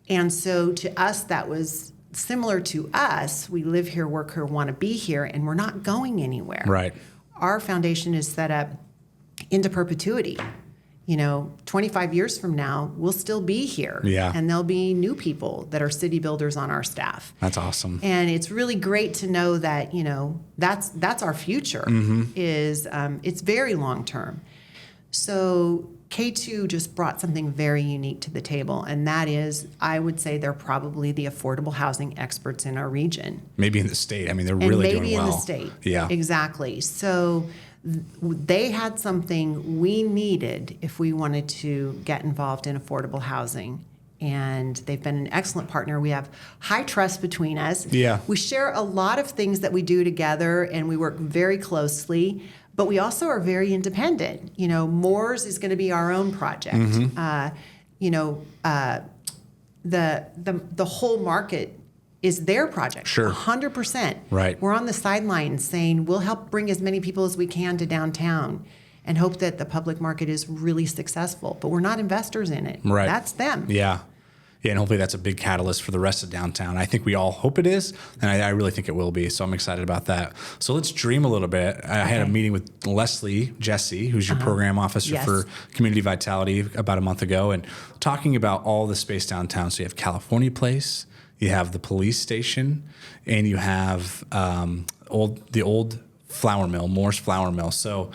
And so to us, that was similar to us. We live here, work here, want to be here, and we're not going anywhere. Right. Our foundation is set up into perpetuity. 25 years from now, we'll still be here. Yeah. And there'll be new people that are city builders on our staff. That's awesome. And it's really great to know that, that's our future. It's very long term. So K2 just brought something very unique to the table, and that is, I would say they're probably the affordable housing experts in our region. Maybe in the state. I mean, they're really doing well. Maybe in the state. Yeah. Exactly. So they had something we needed if we wanted to get involved in affordable housing. And they've been an excellent partner. We have high trust between us. Yeah. We share a lot of things that we do together, and we work very closely. But we also are very independent. Moore's is going to be our own project. The whole market is their project. Sure. 100%. Right. We're on the sidelines saying we'll help bring as many people as we can to downtown and hope that the public market is really successful. But we're not investors in it. Right. That's them. Yeah. Yeah, and hopefully that's a big catalyst for the rest of downtown. I think we all hope it is, and I really think it will be. So I'm excited about that. So let's dream a little bit. I had a meeting with Leslie Jesse, who's your program officer Yes. for Community Vitality about a month ago, and talking about all the space downtown. So you have California Place, you have the police station, and you have the old flour mill, Moore's Flour Mill. So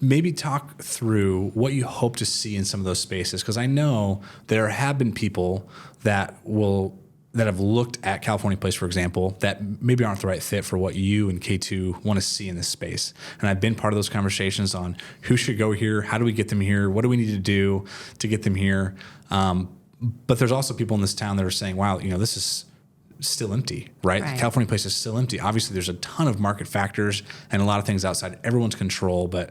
maybe talk through what you hope to see in some of those spaces, because I know there have been people that have looked at California Place, for example, that maybe aren't the right fit for what you and K2 want to see in this space. And I've been part of those conversations on who should go here, how do we get them here, what do we need to do to get them here. But there's also people in this town that are saying, wow, this is still empty, right? California Place is still empty. Obviously, there's a ton of market factors and a lot of things outside everyone's control, but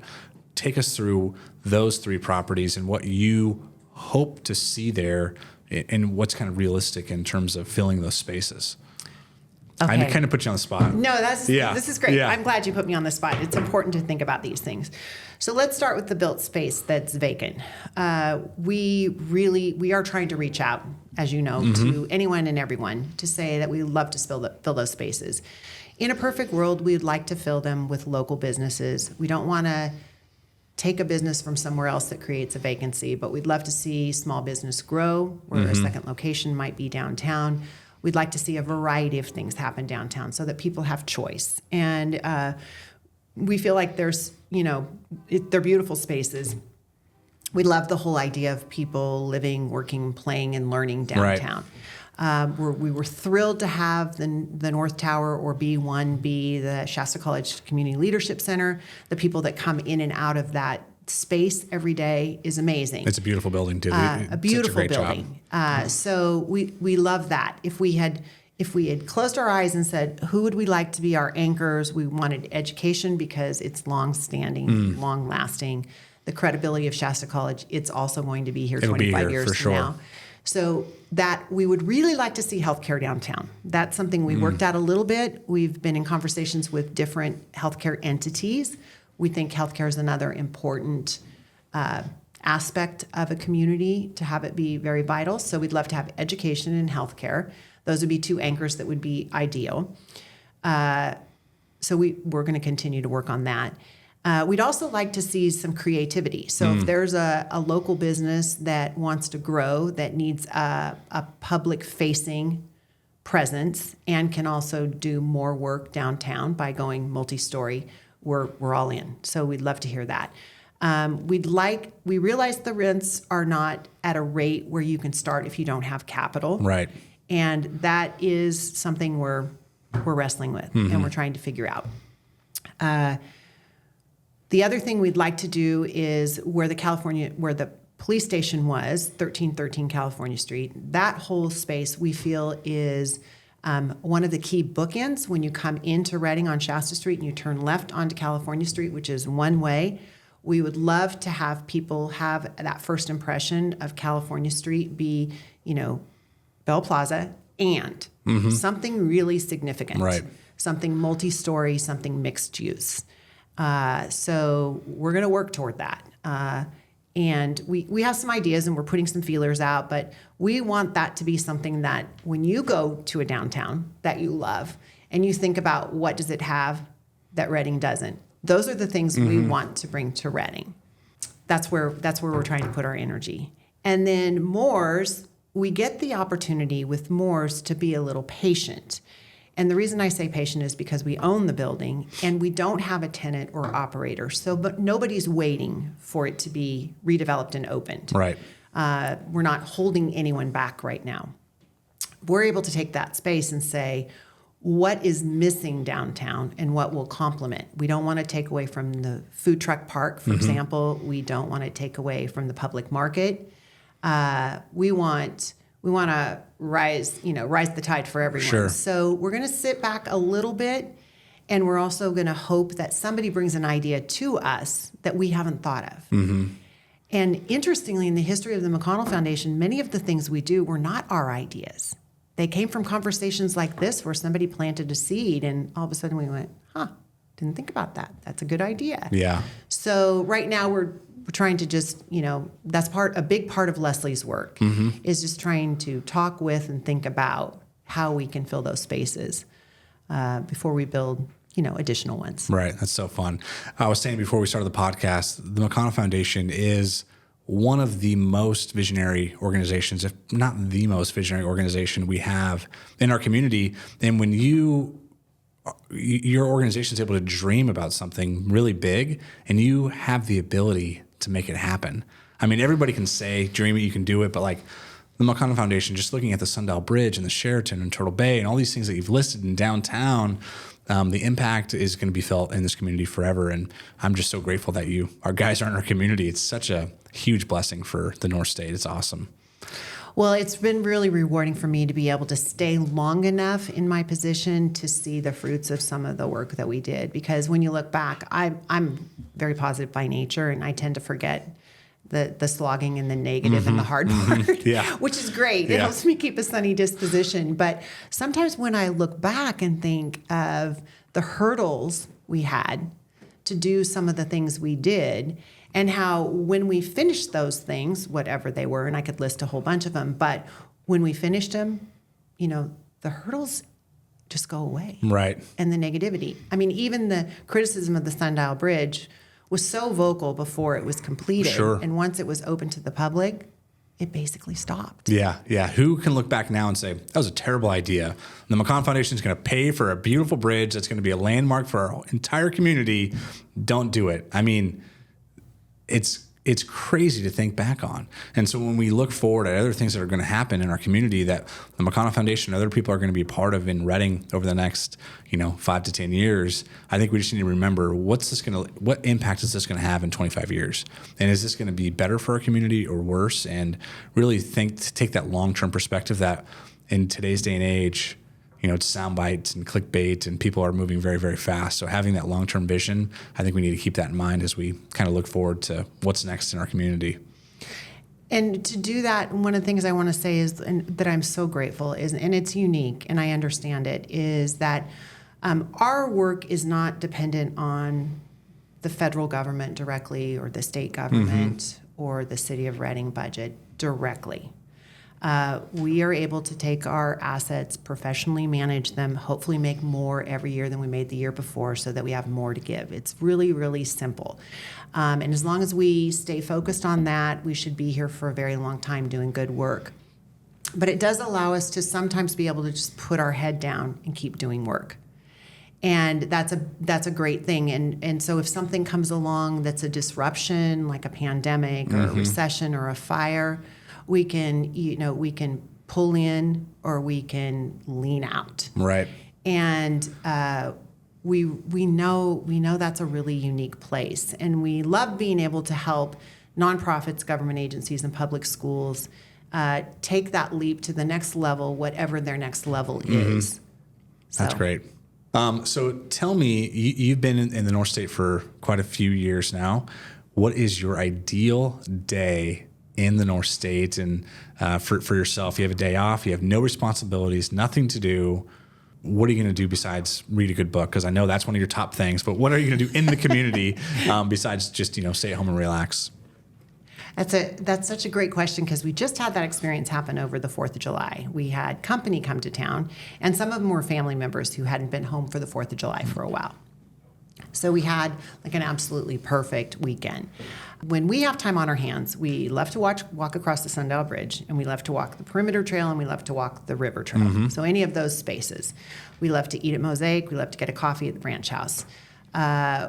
take us through those three properties and what you hope to see there and what's kind of realistic in terms of filling those spaces. Okay. I kind of put you on the spot. No, this is great. Yeah. I'm glad you put me on the spot. It's important to think about these things. So let's start with the built space that's vacant. We are trying to reach out, as you know, to anyone and everyone to say that we love to fill those spaces. In a perfect world, we'd like to fill them with local businesses. We don't want to take a business from somewhere else that creates a vacancy, but we'd love to see small business grow where a second location might be downtown. We'd like to see a variety of things happen downtown so that people have choice. And we feel like there's, they're beautiful spaces. We love the whole idea of people living, working, playing, and learning downtown. We were thrilled to have the North Tower, or B1B, the Shasta College Community Leadership Center. The people that come in and out of that space every day is amazing. It's a beautiful building too. A beautiful Such a great building. So we love that. If we had closed our eyes and said, who would we like to be our anchors? We wanted education because it's long-standing, long-lasting. The credibility of Shasta College, it's also going to be here 25 years from now. So that we would really like to see healthcare downtown. That's something we worked out a little bit. We've been in conversations with different healthcare entities. We think healthcare is another important aspect of a community to have it be very vital. So we'd love to have education and healthcare. Those would be two anchors that would be ideal. So we're going to continue to work on that. We'd also like to see some creativity. So if there's a local business that wants to grow, that needs a public-facing presence and can also do more work downtown by going multi-story, we're all in. So we'd love to hear that. We realize the rents are not at a rate where you can start if you don't have capital. Right. And that is something we're wrestling with and we're trying to figure out. The other thing we'd like to do is where the police station was, 1313 California Street, that whole space we feel is one of the key bookends when you come into Reading on Shasta Street and you turn left onto California Street, which is one way. We would love to have people have that first impression of California Street be, Bell Plaza and something really significant, right? Something multi-story, something mixed use. So we're going to work toward that. And we have some ideas and we're putting some feelers out, but we want that to be something that when you go to a downtown that you love and you think about what does it have that Reading doesn't, those are the things we want to bring to Reading. That's where we're trying to put our energy. And then Moores, we get the opportunity with Moores to be a little patient. And the reason I say patient is because we own the building and we don't have a tenant or operator. But nobody's waiting for it to be redeveloped and opened. Right. We're not holding anyone back right now. We're able to take that space and say, what is missing downtown and what will complement? We don't want to take away from the food truck park, for example. We don't want to take away from the public market. We want to rise the tide for everyone. Sure. So we're going to sit back a little bit, and we're also going to hope that somebody brings an idea to us that we haven't thought of. And interestingly, in the history of the McConnell Foundation, many of the things we do were not our ideas. They came from conversations like this where somebody planted a seed, and all of a sudden we went, didn't think about that. That's a good idea. Yeah. So right now we're trying to just, that's a big part of Leslie's work is just trying to talk with and think about how we can fill those spaces before we build, additional ones. Right. That's so fun. I was saying before we started the podcast, the McConnell Foundation is one of the most visionary organizations, if not the most visionary organization we have in our community. And when your organization is able to dream about something really big and you have the ability to make it happen. I mean, everybody can say, dream it, you can do it, but like the McConnell Foundation, just looking at the Sundial Bridge and the Sheraton and Turtle Bay and all these things that you've listed in downtown, the impact is going to be felt in this community forever. And I'm just so grateful that our guys are in our community. It's such a huge blessing for the North State. It's awesome. Well, it's been really rewarding for me to be able to stay long enough in my position to see the fruits of some of the work that we did. Because when you look back, I'm very positive by nature, and I tend to forget the slogging and the negative and the hard part, which is great. It helps me keep a sunny disposition. But sometimes when I look back and think of the hurdles we had to do some of the things we did, and how when we finished those things, whatever they were, and I could list a whole bunch of them, but when we finished them, the hurdles just go away. Right. And the negativity. I mean, even the criticism of the Sundial Bridge was so vocal before it was completed. Sure. And once it was open to the public, it basically stopped. Yeah. Who can look back now and say, that was a terrible idea? The McConnell Foundation is going to pay for a beautiful bridge that's going to be a landmark for our entire community. Don't do it. I mean, it's crazy to think back on. And so when we look forward at other things that are going to happen in our community that the McConnell Foundation and other people are going to be part of in Reading over the next, 5 to 10 years, I think we just need to remember what impact is this going to have in 25 years? And is this going to be better for our community or worse? And really take that long-term perspective that in today's day and age, it's sound bites and clickbait and people are moving very, very fast. So having that long-term vision, I think we need to keep that in mind as we kind of look forward to what's next in our community. And to do that, one of the things I want to say is, and that I'm so grateful is, and it's unique and I understand it, is that our work is not dependent on the federal government directly or the state government or the city of Reading budget directly. We are able to take our assets, professionally manage them, hopefully make more every year than we made the year before so that we have more to give. It's really, really simple. And as long as we stay focused on that, we should be here for a very long time doing good work. But it does allow us to sometimes be able to just put our head down and keep doing work. And that's a great thing. And so if something comes along that's a disruption, like a pandemic or a recession or a fire, we can pull in or we can lean out. Right. And we know that's a really unique place. And we love being able to help nonprofits, government agencies, and public schools take that leap to the next level, whatever their next level is. That's great. So tell me, you've been in the North State for quite a few years now. What is your ideal day in the North State? And for yourself, you have a day off, you have no responsibilities, nothing to do. What are you going to do besides read a good book? Because I know that's one of your top things. But what are you going to do in the community besides just stay at home and relax? That's such a great question, because we just had that experience happen over the 4th of July. We had company come to town, and some of them were family members who hadn't been home for the 4th of July for a while. So we had like an absolutely perfect weekend. When we have time on our hands, we love to walk across the Sundial Bridge, and we love to walk the perimeter trail, and we love to walk the river trail. So any of those spaces. We love to eat at Mosaic. We love to get a coffee at the Branch House.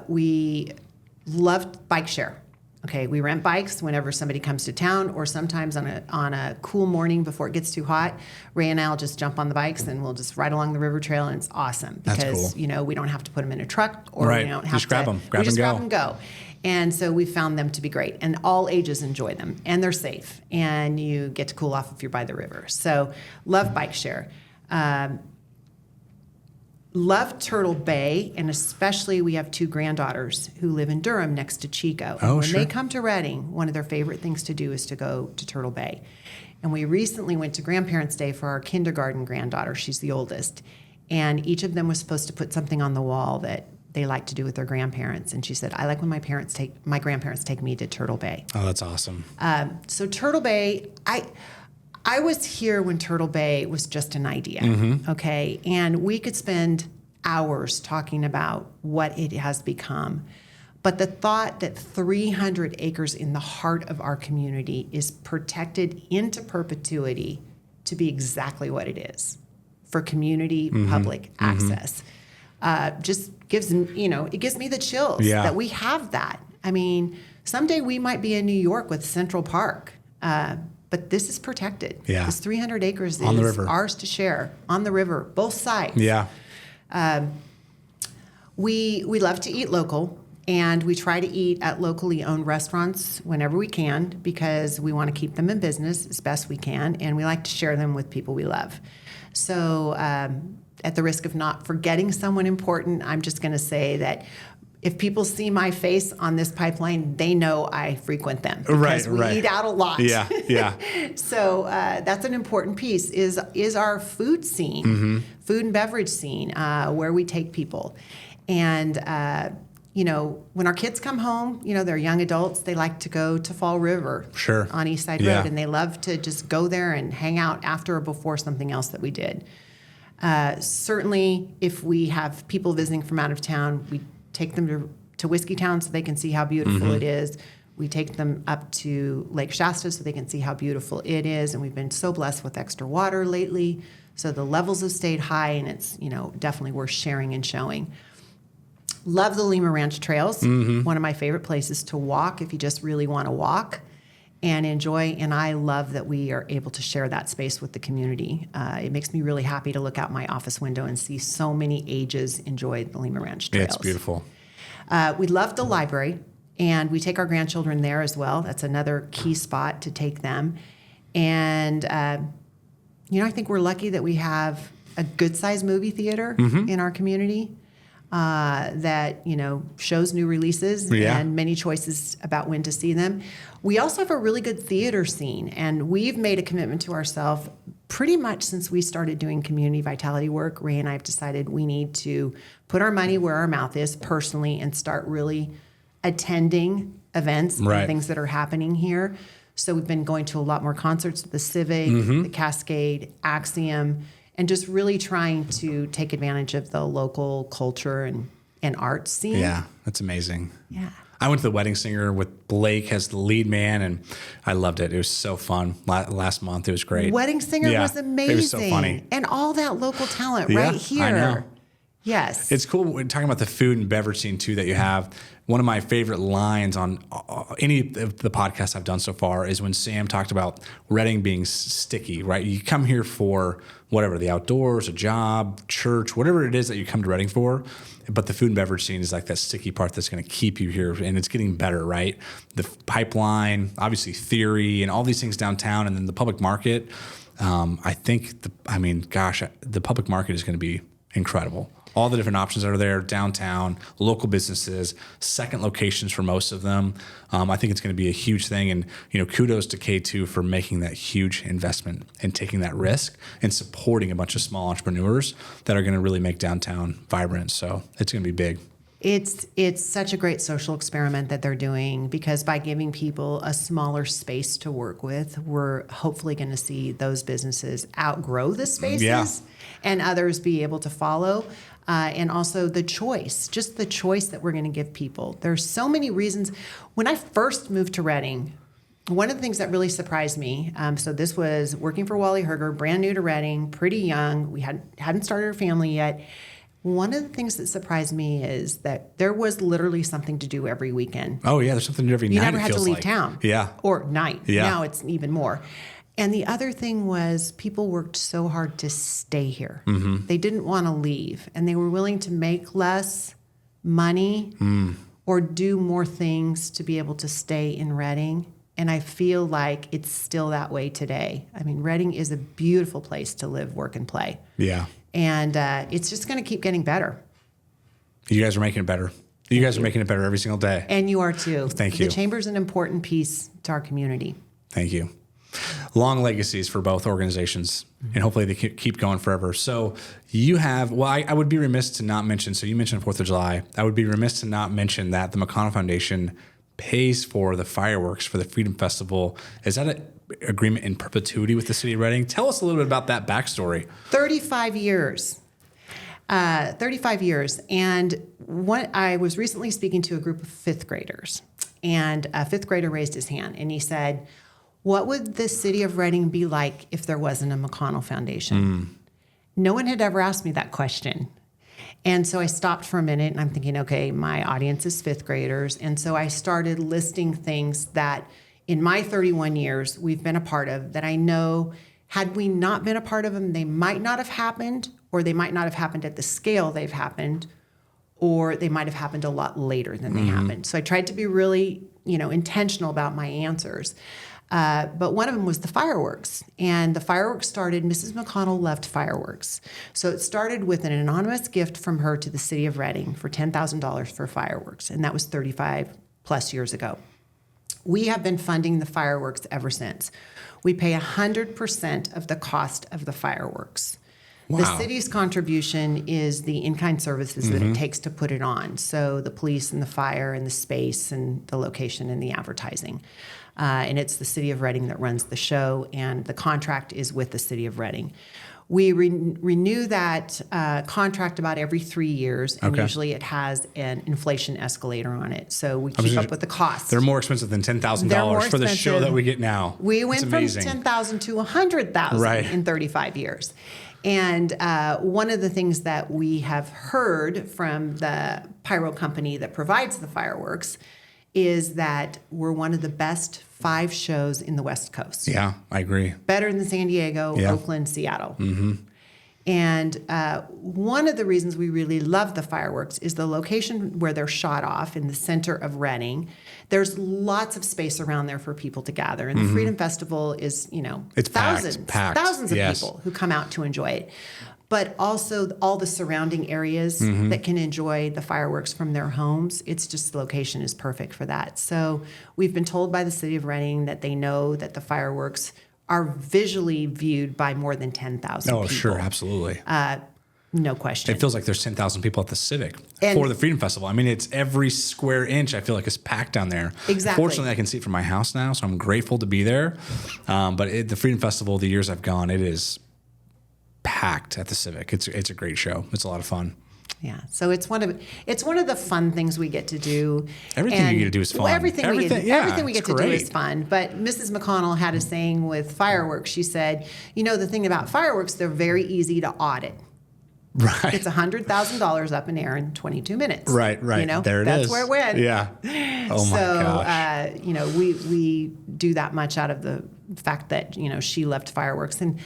We love bike share. Okay, we rent bikes whenever somebody comes to town, or sometimes on a cool morning before it gets too hot. Ray and I'll just jump on the bikes and we'll just ride along the river trail, and it's awesome because That's cool. We don't have to put them in a truck, or right. we don't have just to grab them, grab and go. And so we found them to be great, and all ages enjoy them, and they're safe, and you get to cool off if you're by the river. So love bike share. Love Turtle Bay, and especially we have 2 granddaughters who live in Durham next to Chico. And when they come to Redding, one of their favorite things to do is to go to Turtle Bay. And we recently went to Grandparents' Day for our kindergarten granddaughter. She's the oldest. And each of them was supposed to put something on the wall that they like to do with their grandparents. And she said, I like when my grandparents take me to Turtle Bay. Oh, that's awesome. So Turtle Bay, I was here when Turtle Bay was just an idea, okay? And we could spend hours talking about what it has become. But the thought that 300 acres in the heart of our community is protected into perpetuity to be exactly what it is, for community public access, just gives, it gives me the chills that we have that. I mean, someday we might be in New York with Central Park, but this is protected. Yeah. This 300 acres on the is river. Ours to share on the river, both sides. Yeah. We love to eat local, and we try to eat at locally owned restaurants whenever we can, because we want to keep them in business as best we can, and we like to share them with people we love. So at the risk of not forgetting someone important, I'm just going to say that if people see my face on this pipeline, they know I frequent them, because we eat out a lot. Yeah. So that's an important piece, is our food scene, food and beverage scene, where we take people. And, when our kids come home, they're young adults, they like to go to Fall River on East Side Road, and they love to just go there and hang out after or before something else that we did. Certainly, if we have people visiting from out of town, we take them to Whiskey Town so they can see how beautiful it is. We take them up to Lake Shasta so they can see how beautiful it is. And we've been so blessed with extra water lately. So the levels have stayed high, and it's, definitely worth sharing and showing. Love the Lima Ranch trails. One of my favorite places to walk if you just really want to walk and enjoy. And I love that we are able to share that space with the community. It makes me really happy to look out my office window and see so many ages enjoy the Lima Ranch trails. It's beautiful. We love the library, and we take our grandchildren there as well. That's another key spot to take them. And, I think we're lucky that we have a good-sized movie theater in our community that, shows new releases and many choices about when to see them. We also have a really good theater scene, and we've made a commitment to ourselves pretty much since we started doing community vitality work. Ray and I have decided we need to put our money where our mouth is personally and start really attending events and things that are happening here. So we've been going to a lot more concerts at the Civic, the Cascade, Axiom, and just really trying to take advantage of the local culture and art scene. Yeah, that's amazing. Yeah. I went to the Wedding Singer with Blake as the lead man, and I loved it. It was so fun. Last month, it was great. Wedding Singer was amazing. It was so funny. And all that local talent right here. I know. Yes. It's cool when talking about the food and beverage scene too that you have. One of my favorite lines on any of the podcasts I've done so far is when Sam talked about Reading being sticky, right? You come here for whatever, the outdoors, a job, church, whatever it is that you come to Reading for. But the food and beverage scene is like that sticky part that's going to keep you here, and it's getting better, right? The pipeline, obviously theory, and all these things downtown, and then the public market. I think, the public market is going to be incredible. All the different options that are there, downtown, local businesses, second locations for most of them. I think it's going to be a huge thing. And, kudos to K2 for making that huge investment and taking that risk and supporting a bunch of small entrepreneurs that are going to really make downtown vibrant. So it's going to be big. It's such a great social experiment that they're doing, because by giving people a smaller space to work with, we're hopefully going to see those businesses outgrow the spaces and others be able to follow. And also the choice that we're going to give people. There's so many reasons. When I first moved to Reading, one of the things that really surprised me, so this was working for Wally Herger, brand new to Reading, pretty young. We hadn't started a family yet. One of the things that surprised me is that there was literally something to do every weekend. Oh, yeah, there's something to do every night. You never had to leave town. Yeah. Or night. Yeah. Now it's even more. And the other thing was people worked so hard to stay here. Mm-hmm. They didn't want to leave, and they were willing to make less money or do more things to be able to stay in Reading. And I feel like it's still that way today. I mean, Reading is a beautiful place to live, work, and play. Yeah. And it's just going to keep getting better. You guys are making it better. You guys are making it better every single day. And you are too. Thank you. The Chamber's an important piece to our community. Thank you. Long legacies for both organizations, and hopefully they keep going forever. So you have, I would be remiss to not mention, so you mentioned 4th of July. I would be remiss to not mention that the McConnell Foundation pays for the fireworks for the Freedom Festival. Is that an agreement in perpetuity with the city of Reading? Tell us a little bit about that backstory. 35 years. 35 years. And I was recently speaking to a group of 5th graders, and a 5th grader raised his hand, and he said, what would the city of Reading be like if there wasn't a McConnell Foundation? No one had ever asked me that question. And so I stopped for a minute, and I'm thinking, okay, my audience is 5th graders. And so I started listing things that in my 31 years we've been a part of that I know had we not been a part of them, they might not have happened, or they might not have happened at the scale they've happened, or they might have happened a lot later than they happened. So I tried to be really, intentional about my answers. But one of them was the fireworks. And the fireworks started, Mrs. McConnell loved fireworks. So it started with an anonymous gift from her to the city of Reading for $10,000 for fireworks. And that was 35 plus years ago. We have been funding the fireworks ever since. We pay 100% of the cost of the fireworks. Wow. The city's contribution is the in-kind services that it takes to put it on. So the police and the fire and the space and the location and the advertising. And it's the city of Reading that runs the show, and the contract is with the city of Reading. We renew that contract about every 3 years, and usually it has an inflation escalator on it. So we keep up with the costs. They're more expensive than $10,000 for the show that we get now. We went from $10,000 to $100,000 in 35 years. And one of the things that we have heard from the pyro company that provides the fireworks is that we're one of the best 5 shows in the West Coast. Yeah, I agree. Better than San Diego, Oakland, Seattle. And one of the reasons we really love the fireworks is the location where they're shot off in the center of Reading. There's lots of space around there for people to gather. And the Freedom Festival is, it's thousands of yes. people who come out to enjoy it. But also all the surrounding areas that can enjoy the fireworks from their homes. It's just the location is perfect for that. So we've been told by the city of Reading that they know that the fireworks are visually viewed by more than 10,000 people. Oh, sure, absolutely. No question. It feels like there's 10,000 people at the Civic for the Freedom Festival. I mean, it's every square inch I feel like is packed down there. Exactly. Fortunately, I can see it from my house now, so I'm grateful to be there. But the Freedom Festival, the years I've gone, it is packed at the Civic. It's a great show. It's a lot of fun. Yeah, so it's one of the fun things we get to do. Everything you get to do is fun. Well, everything we get to do great. is fun. But Mrs. McConnell had a saying with fireworks. She said, the thing about fireworks, they're very easy to audit. Right. It's $100,000 up in the air in 22 minutes. Right. You know, There it that's is. where it went. Yeah. Oh my gosh. You know, we do that much out of the fact that, you know, she loved fireworks. And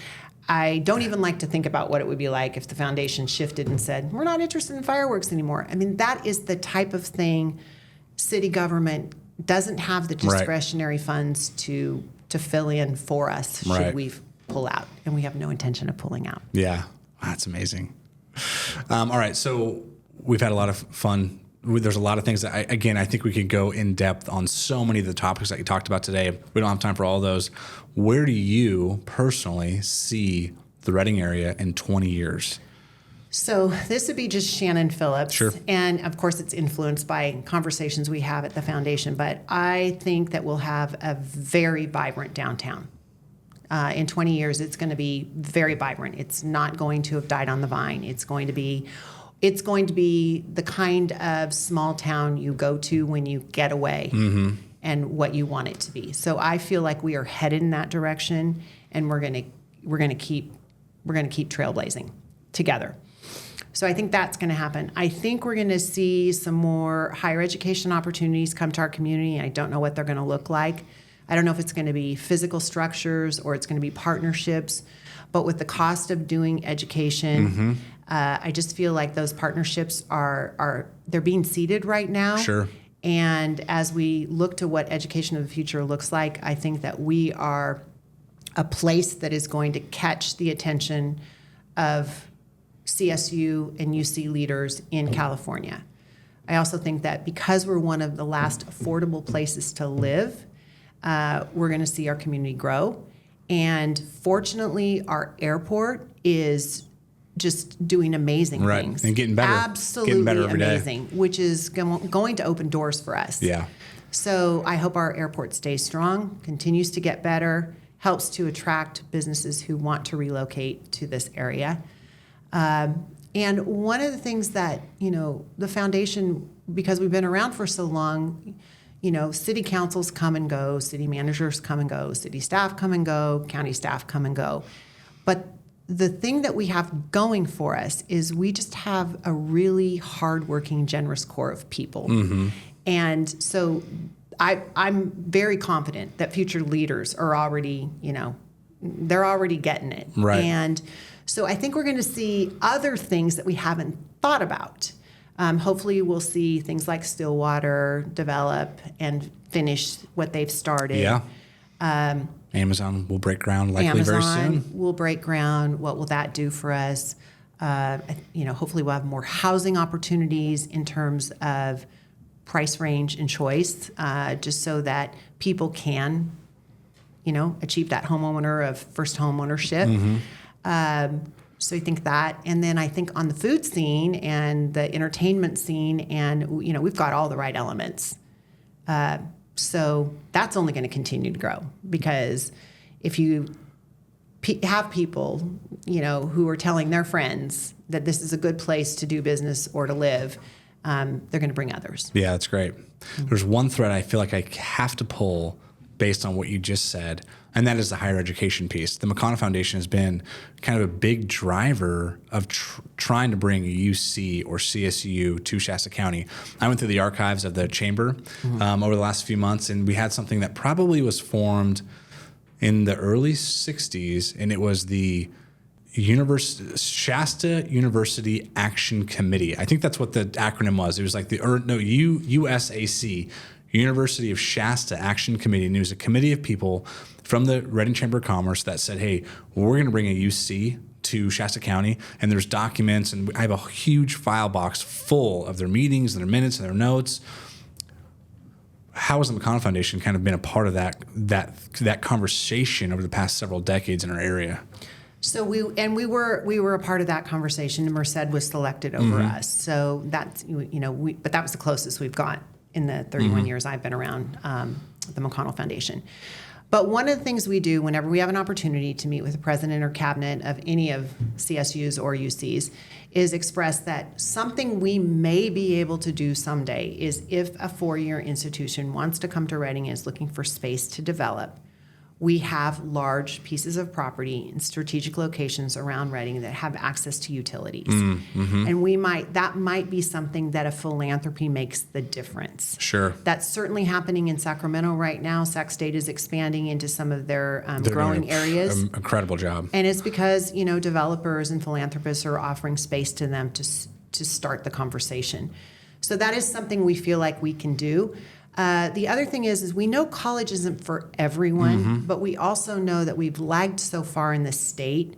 I don't even like to think about what it would be like if the foundation shifted and said, we're not interested in fireworks anymore. I mean, that is the type of thing city government doesn't have the discretionary funds to fill in for us should we pull out. And we have no intention of pulling out. Yeah. That's amazing. All right. So we've had a lot of fun. There's a lot of things that, I think we could go in depth on so many of the topics that you talked about today. We don't have time for all those. Where do you personally see the Reading area in 20 years? So this would be just Shannon Phillips. Sure. And of course, it's influenced by conversations we have at the foundation. But I think that we'll have a very vibrant downtown. In 20 years, it's going to be very vibrant. It's not going to have died on the vine. It's going to be the kind of small town you go to when you get away and what you want it to be. So I feel like we are headed in that direction, and we're going to keep trailblazing together. So I think that's going to happen. I think we're going to see some more higher education opportunities come to our community. I don't know what they're going to look like. I don't know if it's going to be physical structures or it's going to be partnerships. But with the cost of doing education, I just feel like those partnerships they're being seeded right now. Sure. And as we look to what education of the future looks like, I think that we are a place that is going to catch the attention of CSU and UC leaders in California. I also think that because we're one of the last affordable places to live, we're going to see our community grow. And fortunately, our airport is just doing amazing things. And getting better. Absolutely getting better every amazing, day. Which is going to open doors for us. Yeah. So I hope our airport stays strong, continues to get better, helps to attract businesses who want to relocate to this area. And one of the things that, you know, the foundation, because we've been around for so long, you know, city councils come and go, city managers come and go, city staff come and go, county staff come and go. But the thing that we have going for us is we just have a really hardworking, generous core of people. And so I'm very confident that future leaders are already, you know, they're already getting it. Right. And so I think we're going to see other things that we haven't thought about. Hopefully we'll see things like Stillwater develop and finish what they've started. Yeah. Amazon will break ground likely Amazon very soon. will break ground. What will that do for us? You know, hopefully we'll have more housing opportunities in terms of price range and choice, just so that people can, you know, achieve that homeowner of first home ownership. So I think that, and then I think on the food scene and the entertainment scene, and you know, we've got all the right elements. So that's only going to continue to grow, because if you have people, you know, who are telling their friends that this is a good place to do business or to live, they're going to bring others. Yeah, that's great. There's one thread I feel like I have to pull based on what you just said, and that is the higher education piece. The McConnell Foundation has been kind of a big driver of trying to bring UC or CSU to Shasta County. I went through the archives of the chamber over the last few months, and we had something that probably was formed in the early 60s, and it was the Shasta University Action Committee. I think that's what the acronym was. It was like USAC, University of Shasta Action Committee, and it was a committee of people from the Reading Chamber of Commerce that said, hey, we're going to bring a UC to Shasta County, and there's documents, and I have a huge file box full of their meetings and their minutes and their notes. How has the McConnell Foundation kind of been a part of that conversation over the past several decades in our area? So we were a part of that conversation, and Merced was selected over us. So that's, you know, but that was the closest we've got in the 31 years I've been around the McConnell Foundation. But one of the things we do whenever we have an opportunity to meet with the president or cabinet of any of CSUs or UCs is express that something we may be able to do someday is if a four-year institution wants to come to Reading and is looking for space to develop, We have large pieces of property in strategic locations around Reading that have access to utilities. And that might be something that a philanthropy makes the difference. Sure. That's certainly happening in Sacramento right now. Sac State is expanding into some of their growing areas. Incredible job. And it's because, developers and philanthropists are offering space to them to start the conversation. So that is something we feel like we can do. The other thing is we know college isn't for everyone, but we also know that we've lagged so far in the state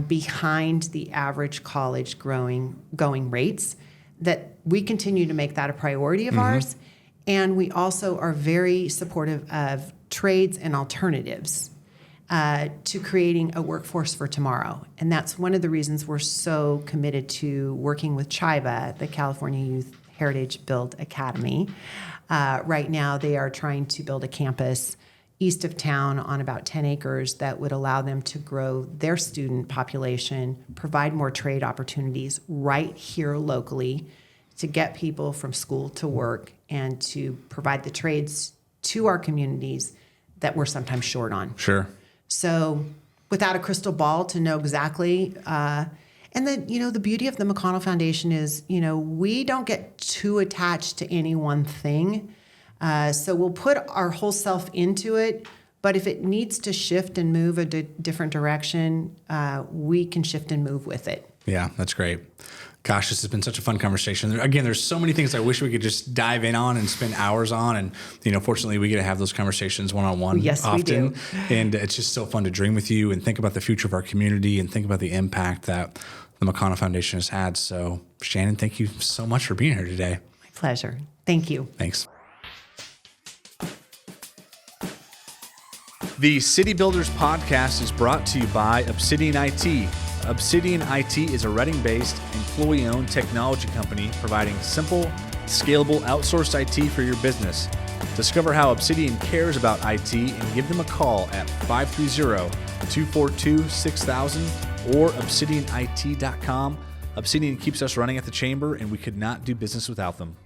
behind the average college going rates that we continue to make that a priority of ours. And we also are very supportive of trades and alternatives to creating a workforce for tomorrow. And that's one of the reasons we're so committed to working with CHIBA, the California Youth Heritage Build Academy. Right now, they are trying to build a campus east of town on about 10 acres that would allow them to grow their student population, provide more trade opportunities right here locally to get people from school to work and to provide the trades to our communities that we're sometimes short on. Sure. So without a crystal ball to know exactly, and then, the beauty of the McConnell Foundation is, we don't get too attached to any one thing. So we'll put our whole self into it, but if it needs to shift and move a different direction, we can shift and move with it. Yeah, that's great. Gosh, this has been such a fun conversation. Again, there's so many things I wish we could just dive in on and spend hours on. And, fortunately, we get to have those conversations one-on-one often. We do. And it's just so fun to dream with you and think about the future of our community and think about the impact that the McConnell Foundation has had. So, Shannon, thank you so much for being here today. My pleasure. Thank you. Thanks. The City Builders podcast is brought to you by Obsidian IT. Obsidian IT is a Reading-based, employee-owned technology company providing simple, scalable, outsourced IT for your business. Discover how Obsidian cares about IT and give them a call at 530-242-6000 or obsidianit.com. Obsidian keeps us running at the chamber, and we could not do business without them.